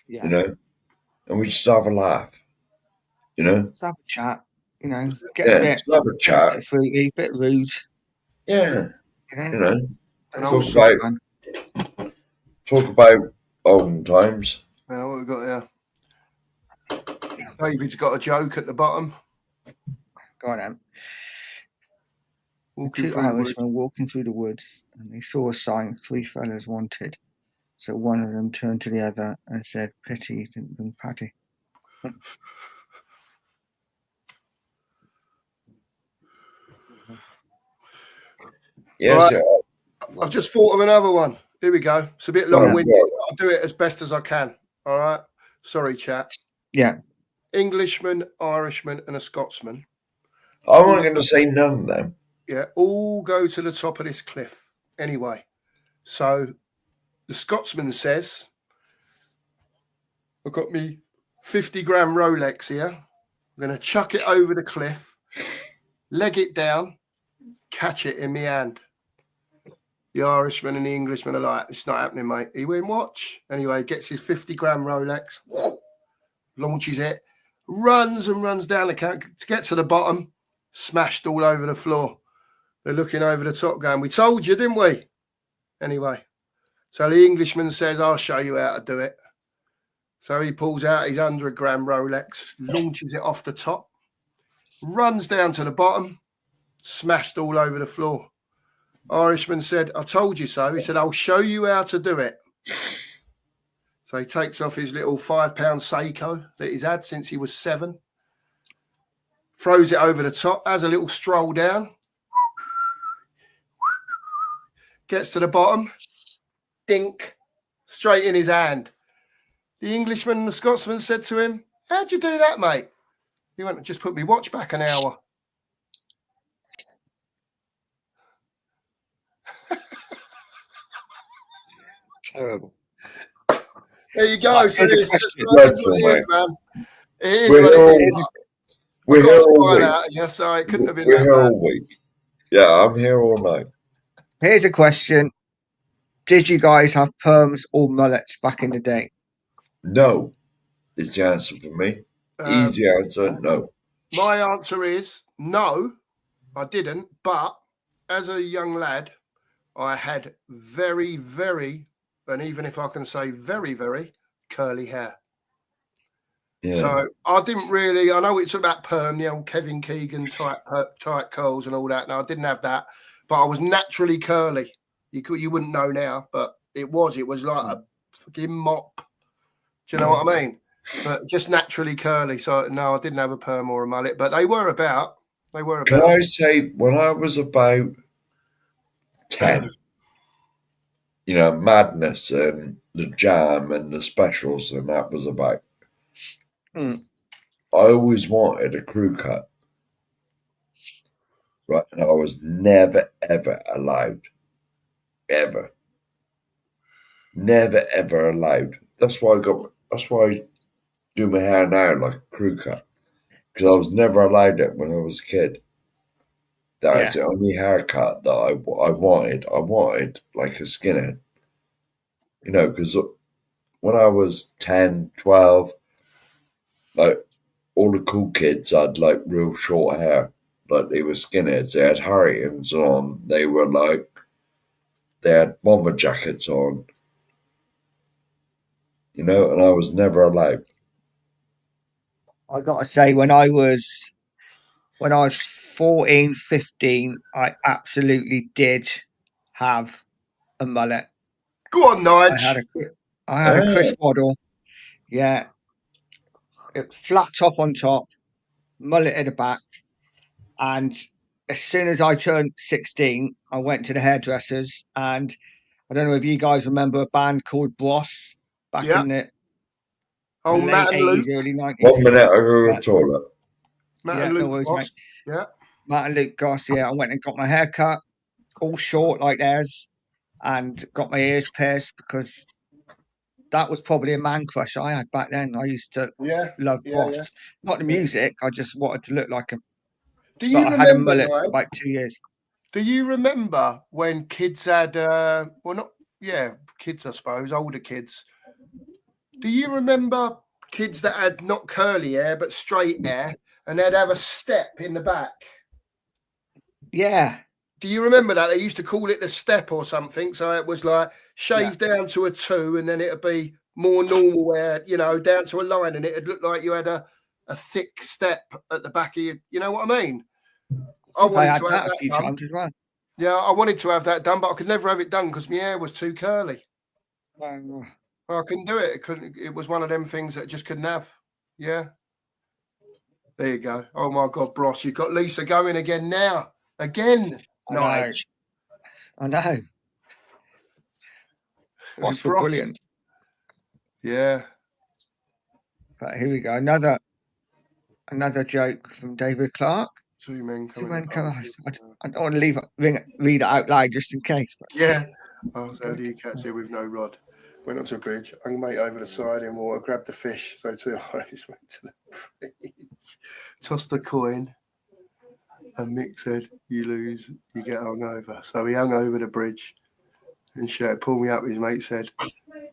Yeah. you know, and we just have a laugh, you know. Let's have a chat. You know, get Yeah, a bit, just have a chat. bit fruity, a bit rude. Yeah, You know, you know, but And it's talk also also, about fun. olden times. now what we've got here. David's got a joke at the bottom. Go on, then. The Walking two through the woods. Irishmen walking through the woods, and they saw a sign 3 fellas wanted. So one of them turned to the other and said, "Pity you didn't bring Paddy." Yes, Right. yeah. I've just thought of another one. Here we go. It's a bit Go on, long-winded. go on. I'll do it as best as I can. All right. Sorry, chat. Yeah. Englishman, Irishman, and a Scotsman. I'm not going to say none of them. Yeah, all go to the top of this cliff. Anyway, so the Scotsman says, "I've got me 50-gram Rolex here. I'm going to chuck it over the cliff, leg it down, catch it in my hand." The Irishman and the Englishman are like, "It's not happening, mate." He went, "Watch." Anyway, gets his 50-gram Rolex, launches it, runs and runs down the count to get to the bottom, smashed all over the floor. They're looking over the top going, "We told you, didn't we?" Anyway, so the Englishman says, "I'll show you how to do it." So he pulls out his 100-gram Rolex, launches it off the top, runs down to the bottom, smashed all over the floor. Irishman said, "I told you so." He said, "I'll show you how to do it." So he takes off his little £5 Seiko that he's had since he was 7, throws it over the top, has a little stroll down, gets to the bottom, dink, straight in his hand. The Englishman and the Scotsman said to him, "How'd you do that, mate?" He went, "Just put me watch back an hour." Terrible. There you go. Right, So here's a it's just question. it is what it is, man. It is We're what it here is. all- I We're got here a all smile week. out of you, so it couldn't have been We're that here bad. all week. Yeah, I'm here all night. Here's a question. Did you guys have perms or mullets back in the day? No, is the answer for me. Easy answer, no. My answer is no, I didn't. But as a young lad, I had very, very, and even if I can say very, very curly hair. Yeah. So I didn't really. I know it's about perm, the old Kevin Keegan tight curls and all that. No, I didn't have that, but I was naturally curly. You wouldn't know now, but it was like a fucking mop. Do you know what I mean? But just naturally curly. So no, I didn't have a perm or a mullet, but they were about. They were Can about. I say, when I was about 10, you know, Madness and the Jam and the specials, and that was about, Mm. I always wanted a crew cut. Right, and I was never ever allowed, ever, never ever allowed. That's why I do my hair now like a crew cut, because I was never allowed it when I was a kid. That's the only haircut that I wanted. I wanted like a skinhead, you know, because when I was 10, 12, like all the cool kids had like real short hair, but they were skinheads. They had Harringtons on. They had bomber jackets on, you know, and I was never allowed. I got to say, when I was 14, 15, I absolutely did have a mullet. Go on, I Nige. had a crisp model. Yeah. Flat top on top, mullet at the back. And as soon as I turned 16, I went to the hairdressers. And I don't know if you guys remember a band called Bros back Yeah. in the Oh, late Matt and Luke. 80s, early 90s. 1 minute, I go to Yeah. the toilet. Matt Yeah, and no Luke worries, Ross. mate. Yeah. Matt and Luke Goss, yeah. I went and got my hair cut, all short like theirs, and got my ears pierced because that was probably a man crush I had back then. I used to Yeah. love Yeah. Boss. Yeah. Not the music, I just wanted to look like him. Do But you I had a remember, mullet for Nige? about 2 years. Do you remember when kids had, well, not, yeah, kids, I suppose, older kids, Do you remember kids that had not curly hair but straight hair, and they'd have a step in the back? Yeah. Do you remember that? They used to call it the step or something. So it was like shaved down to a 2, and then it'd be more normal hair, down to a line, and it'd look like you had a thick step at the back of you. You know what I mean? I I wanted had to have that a that few done. times as well. Yeah, I wanted to have that done, but I could never have it done because my hair was too curly. Oh, I couldn't do it. It was one of them things that I just couldn't have. Yeah. There you go. Oh my God, Bros, you've got Lisa going again now. Again. Nice. I know. Boss were brilliant. Yeah. But here we go. Another joke from David Clark. Two men coming. I don't want to read it out loud just in case. But. Yeah. Oh, so how do you catch it with no rod? Went onto a bridge. Hung mate over the side in water. Grabbed the fish. So 2 Irish went to the bridge. Tossed the coin. And Mick said, "You lose, you get hung over." So he hung over the bridge and pulled me up. His mate said,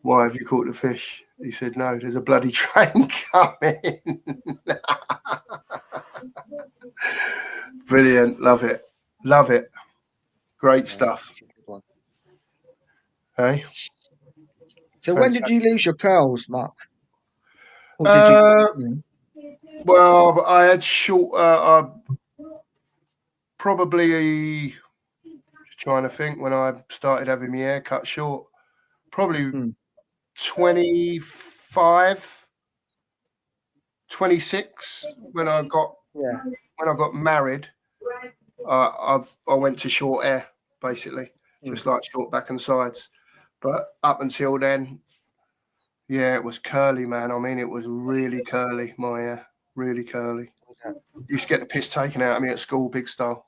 "Why have you caught the fish?" He said, "No, there's a bloody train coming." Brilliant. Love it. Love it. Great stuff. Hey? So when did you lose your curls, Mark? Or did you? Well, I had short. Probably just trying to think when I started having my hair cut short. Probably 25, 26 when I got married. I went to short hair basically, just like short back and sides. But up until then, yeah, it was curly, man. I mean, it was really curly. My hair, really curly. Used to get the piss taken out of me at school, big style.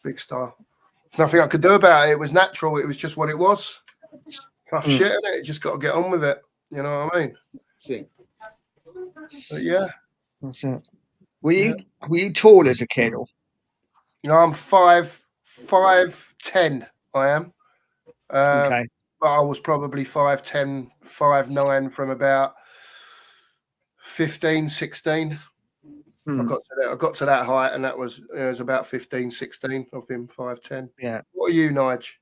Big style. Nothing I could do about it. It was natural. It was just what it was. Tough shit, innit? You just got to get on with it. You know what I mean? See. But yeah. That's it. Were you tall as a kid? Or? I'm 5'10". I am. Okay. But I was probably 5'10", 5'9" from about 15, 16. I got to that height, and that was it was about 15, 16 of him, 5'10". Yeah. What are you, Nige?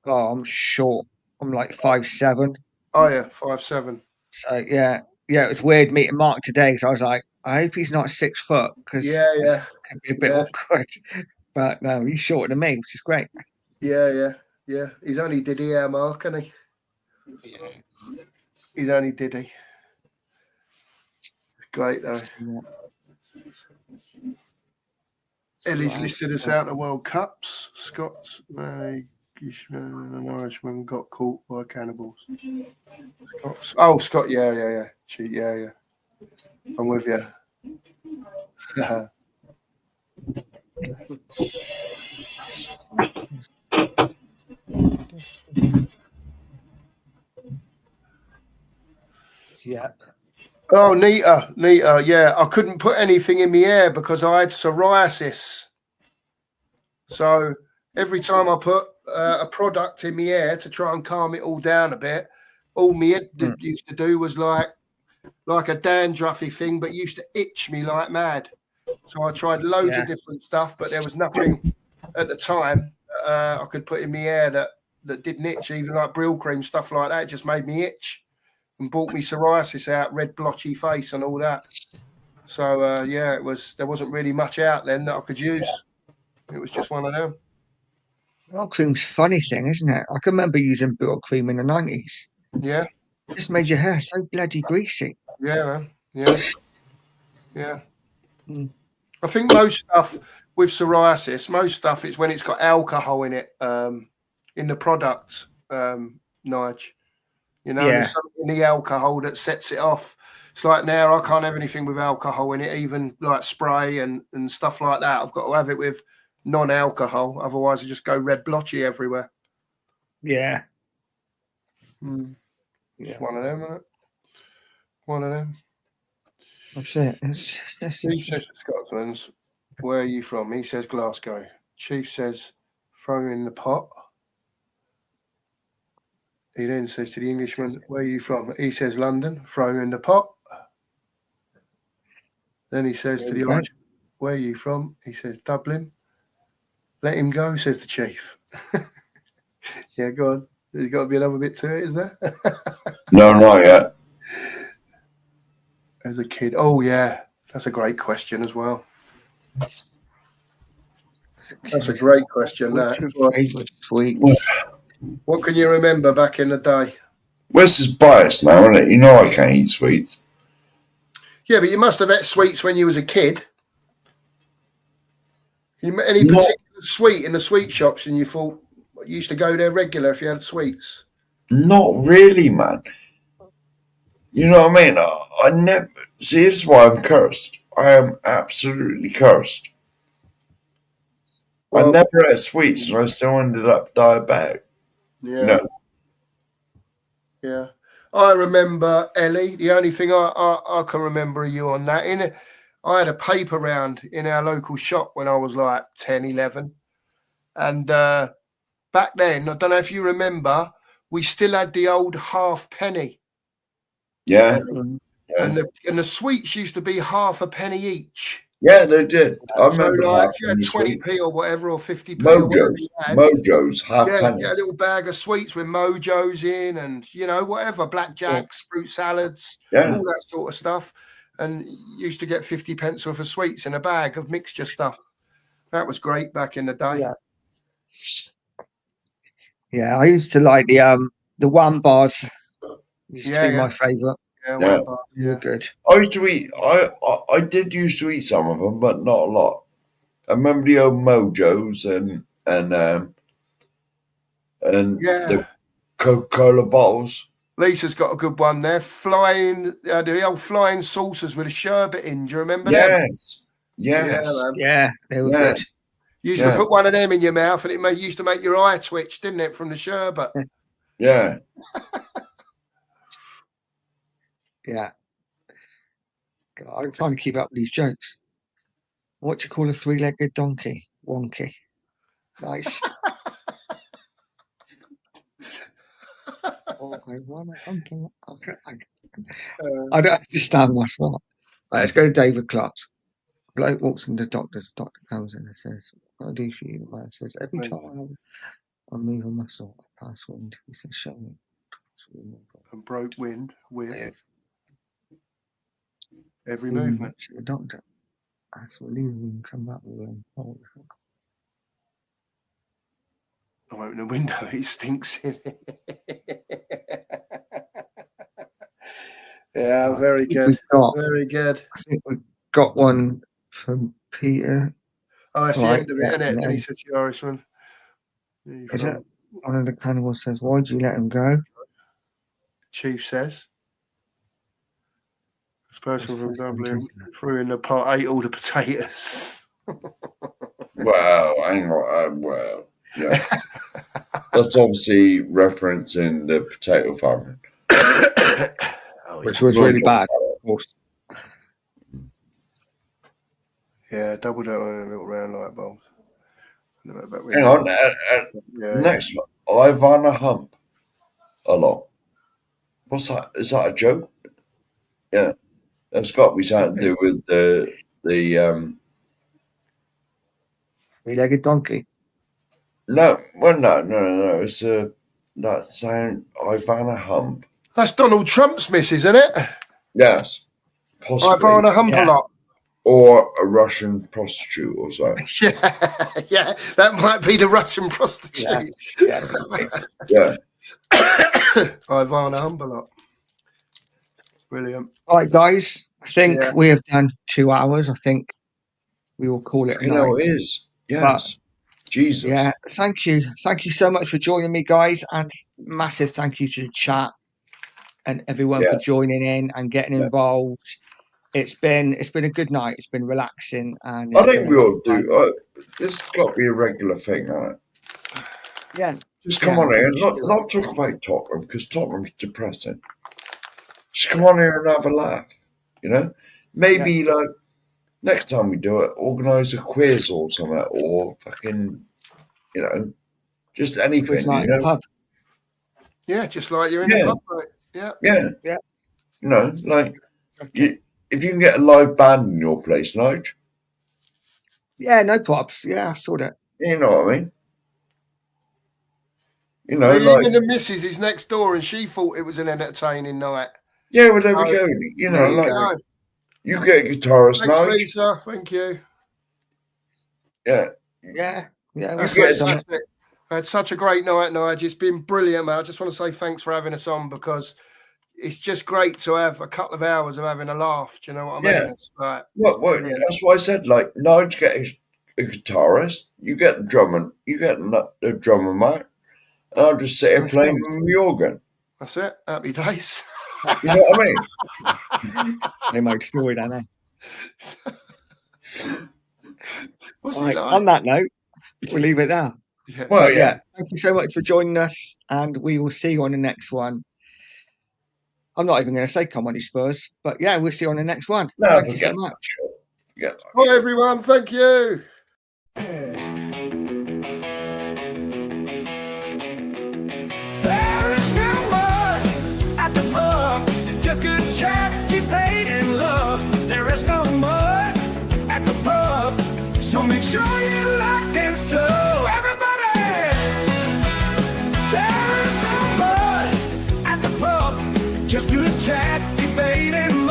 Oh, I'm short. I'm like 5'7". Oh yeah, 5'7". So yeah, it was weird meeting Mark today. So I was like, I hope he's not 6 foot because it can be a bit awkward. But no, he's shorter than me, which is great. Yeah. He's only Diddy our Mark, isn't he? Yeah. He's only Diddy. Great though. Ellie's listed us out of World Cups. Scots, an Irishman got caught by cannibals. Scots. Oh, Scott, yeah. Cheat, yeah. I'm with you. Yeah. Oh, neater. Yeah, I couldn't put anything in my hair because I had psoriasis. So every time I put a product in my hair to try and calm it all down a bit, all my head used to do was like a dandruffy thing, but used to itch me like mad. So I tried loads of different stuff, but there was nothing at the time I could put in my hair that didn't itch, even like Brill cream, stuff like that. It just made me itch and brought me psoriasis out, red blotchy face and all that. So there wasn't really much out then that I could use. It was just one of them. Brill cream's a funny thing, isn't it? I can remember using Brill cream in the 90s. Yeah. It just made your hair so bloody greasy. Yeah, man. Yeah. I think most stuff with psoriasis, is when it's got alcohol in it, in the product, Nige. There's something in the alcohol that sets it off. It's like now I can't have anything with alcohol in it, even like spray and stuff like that. I've got to have it with non-alcohol, otherwise I just go red blotchy everywhere. Yeah. It's one of them, isn't it? One of them. That's it. He says to Scotsman's, where are you from? He says Glasgow. Chief says, throw in the pot. He then says to the Englishman, "Where are you from?" He says, "London." Throw him in the pot. Then he says to the Okay. Irishman, "Where are you from?" He says, "Dublin." "Let him go," says the chief. Yeah, go on. There's got to be another bit to it, is there? No, not yet. As a kid. Oh, yeah. That's a great question as well. That's a great question, What's that. your favourite sweets? What can you remember back in the day? Wes is biased now, isn't it? You know I can't eat sweets. Yeah, but you must have had sweets when you was a kid. Any No. particular sweet in the sweet shops, and you thought you used to go there regular if you had sweets? Not really, man. You know what I mean? I never see. This is why I'm cursed. I am absolutely cursed. I Well, never had sweets, and I still ended up diabetic. yeah, You know? yeah. I remember Ellie. The only thing I can remember you on that. I had a paper round in our local shop when I was like 10, 11. And back then, I don't know if you remember, we still had the old halfpenny. Yeah, And the sweets used to be half a penny each. yeah, they did. I So remember like half if you had penny 20p sweets. or whatever, or 50p or whatever Mojos, you had, Mojos, half yeah, penny. get a little bag of sweets with Mojos in, and whatever, blackjacks, fruit salads, Yeah, all that sort of stuff. And used to get 50 pence worth of sweets in a bag of mixture stuff. That was great back in the day. Yeah. Yeah, I used to like the one bars. Used to be my favourite. Yeah, yeah. one bar, They were yeah. good. I used to eat. I did used to eat some of them, but not a lot. I remember the old Mojos and Yeah. the Coca-Cola bottles. Lisa's got a good one there. The old flying saucers with a sherbet in. Do you remember them? Yes, Yeah, yes, man. Yeah, they were yeah. good. You used Yeah. to put one of them in your mouth, and it used to make your eye twitch, didn't it, from the sherbet? Yeah. Yeah. God, I'm trying to keep up with these jokes. What do you call a three-legged donkey? Wonky. Nice. Oh, I want a donkey. I don't understand what's what. Right, let's go to David Clark. Bloke walks in the doctor's. Doctor comes in and says, "What can I do for you?" The man says, "Every time I move a muscle, I pass wind." He says, "Show me." And broke wind with Yes. every So he movement. went to the doctor. I said, "Well, leave him, come back with him." Oh, I open the window, it stinks in it. Yeah, very good. Very good. I think we've got one from Peter. Oh, that's the Right, end of it, yeah, isn't it? and Then he then- says to the Irishman. Is it? One of the cannibals says, "Why'd you let him go?" Chief says. This person from That's what I'm Dublin talking about. threw in the pot, ate all the potatoes. Wow, hang on. Well, yeah. That's obviously referencing the potato famine. Which was really bad, of course. Yeah, double that on a little round light bulb. Hang on. Next one. I've on a hump a lot. What's that? Is that a joke? Yeah. That's got to be something to do with the Three-legged donkey. no. Well, no. It's that sound. I've on a hump. That's Donald Trump's missus, isn't it? Yes, possibly. I've on a hump a lot. Or a Russian prostitute or so. Yeah, that might be the Russian prostitute. Yeah. I've on a hump a lot. Brilliant. All right, guys. I think we have done 2 hours. I think we will call it a night. It is. Yes. Jesus. Yeah. Thank you. Thank you so much for joining me, guys. And massive thank you to the chat and everyone for joining in and getting involved. It's been a good night. It's been relaxing, and I think we ought to do. This has got to be a regular thing, hasn't it? Yeah. Just come on here, not talk about Tottenham because Tottenham's depressing. Just come on here and have a laugh. You know, maybe like next time we do it, organise a quiz or something, or fucking, just anything. Quiz night in the pub. Yeah, just like you're in Yeah. the pub, mate. Yeah. Yeah. Yeah. You know, like Okay. if you can get a live band in your place, Nige, Yeah, no props. Yeah, I saw that. you know what I mean? You know, So like even the missus is next door, and she thought it was an entertaining night. yeah, well there we Oh, go. You know, there you like go. you get a guitarist, Thanks, Nige. Lisa. Thank you. Yeah. Yeah, we'll That's put get some. fantastic. I had such a great night, Nige. It's been brilliant, man. I just want to say thanks for having us on, because it's just great to have a couple of hours of having a laugh. Do you know what I mean? Yeah. It's like, What? it's brilliant. That's why I said like Nige get a guitarist. You get the drummer. You get the drummer, mate. And I'll just sit here That's playing nice. with the organ. That's it. Happy days. You know what I mean? Same old story, don't they? What's Right, he like? on that note, we'll leave it there. Yeah. Well, But yeah. yeah, thank you so much for joining us, and we will see you on the next one. I'm not even going to say come on, you Spurs, but yeah, we'll see you on the next one. No, Thank you so forget much. that shit. Forget that Bye, shit. everyone. Thank you. There is no mud at the pub, just good chat, debate, and love. There is no mud at the pub, so make sure you're locked in. So everybody, there is no mud at the pub, just good chat, debate, and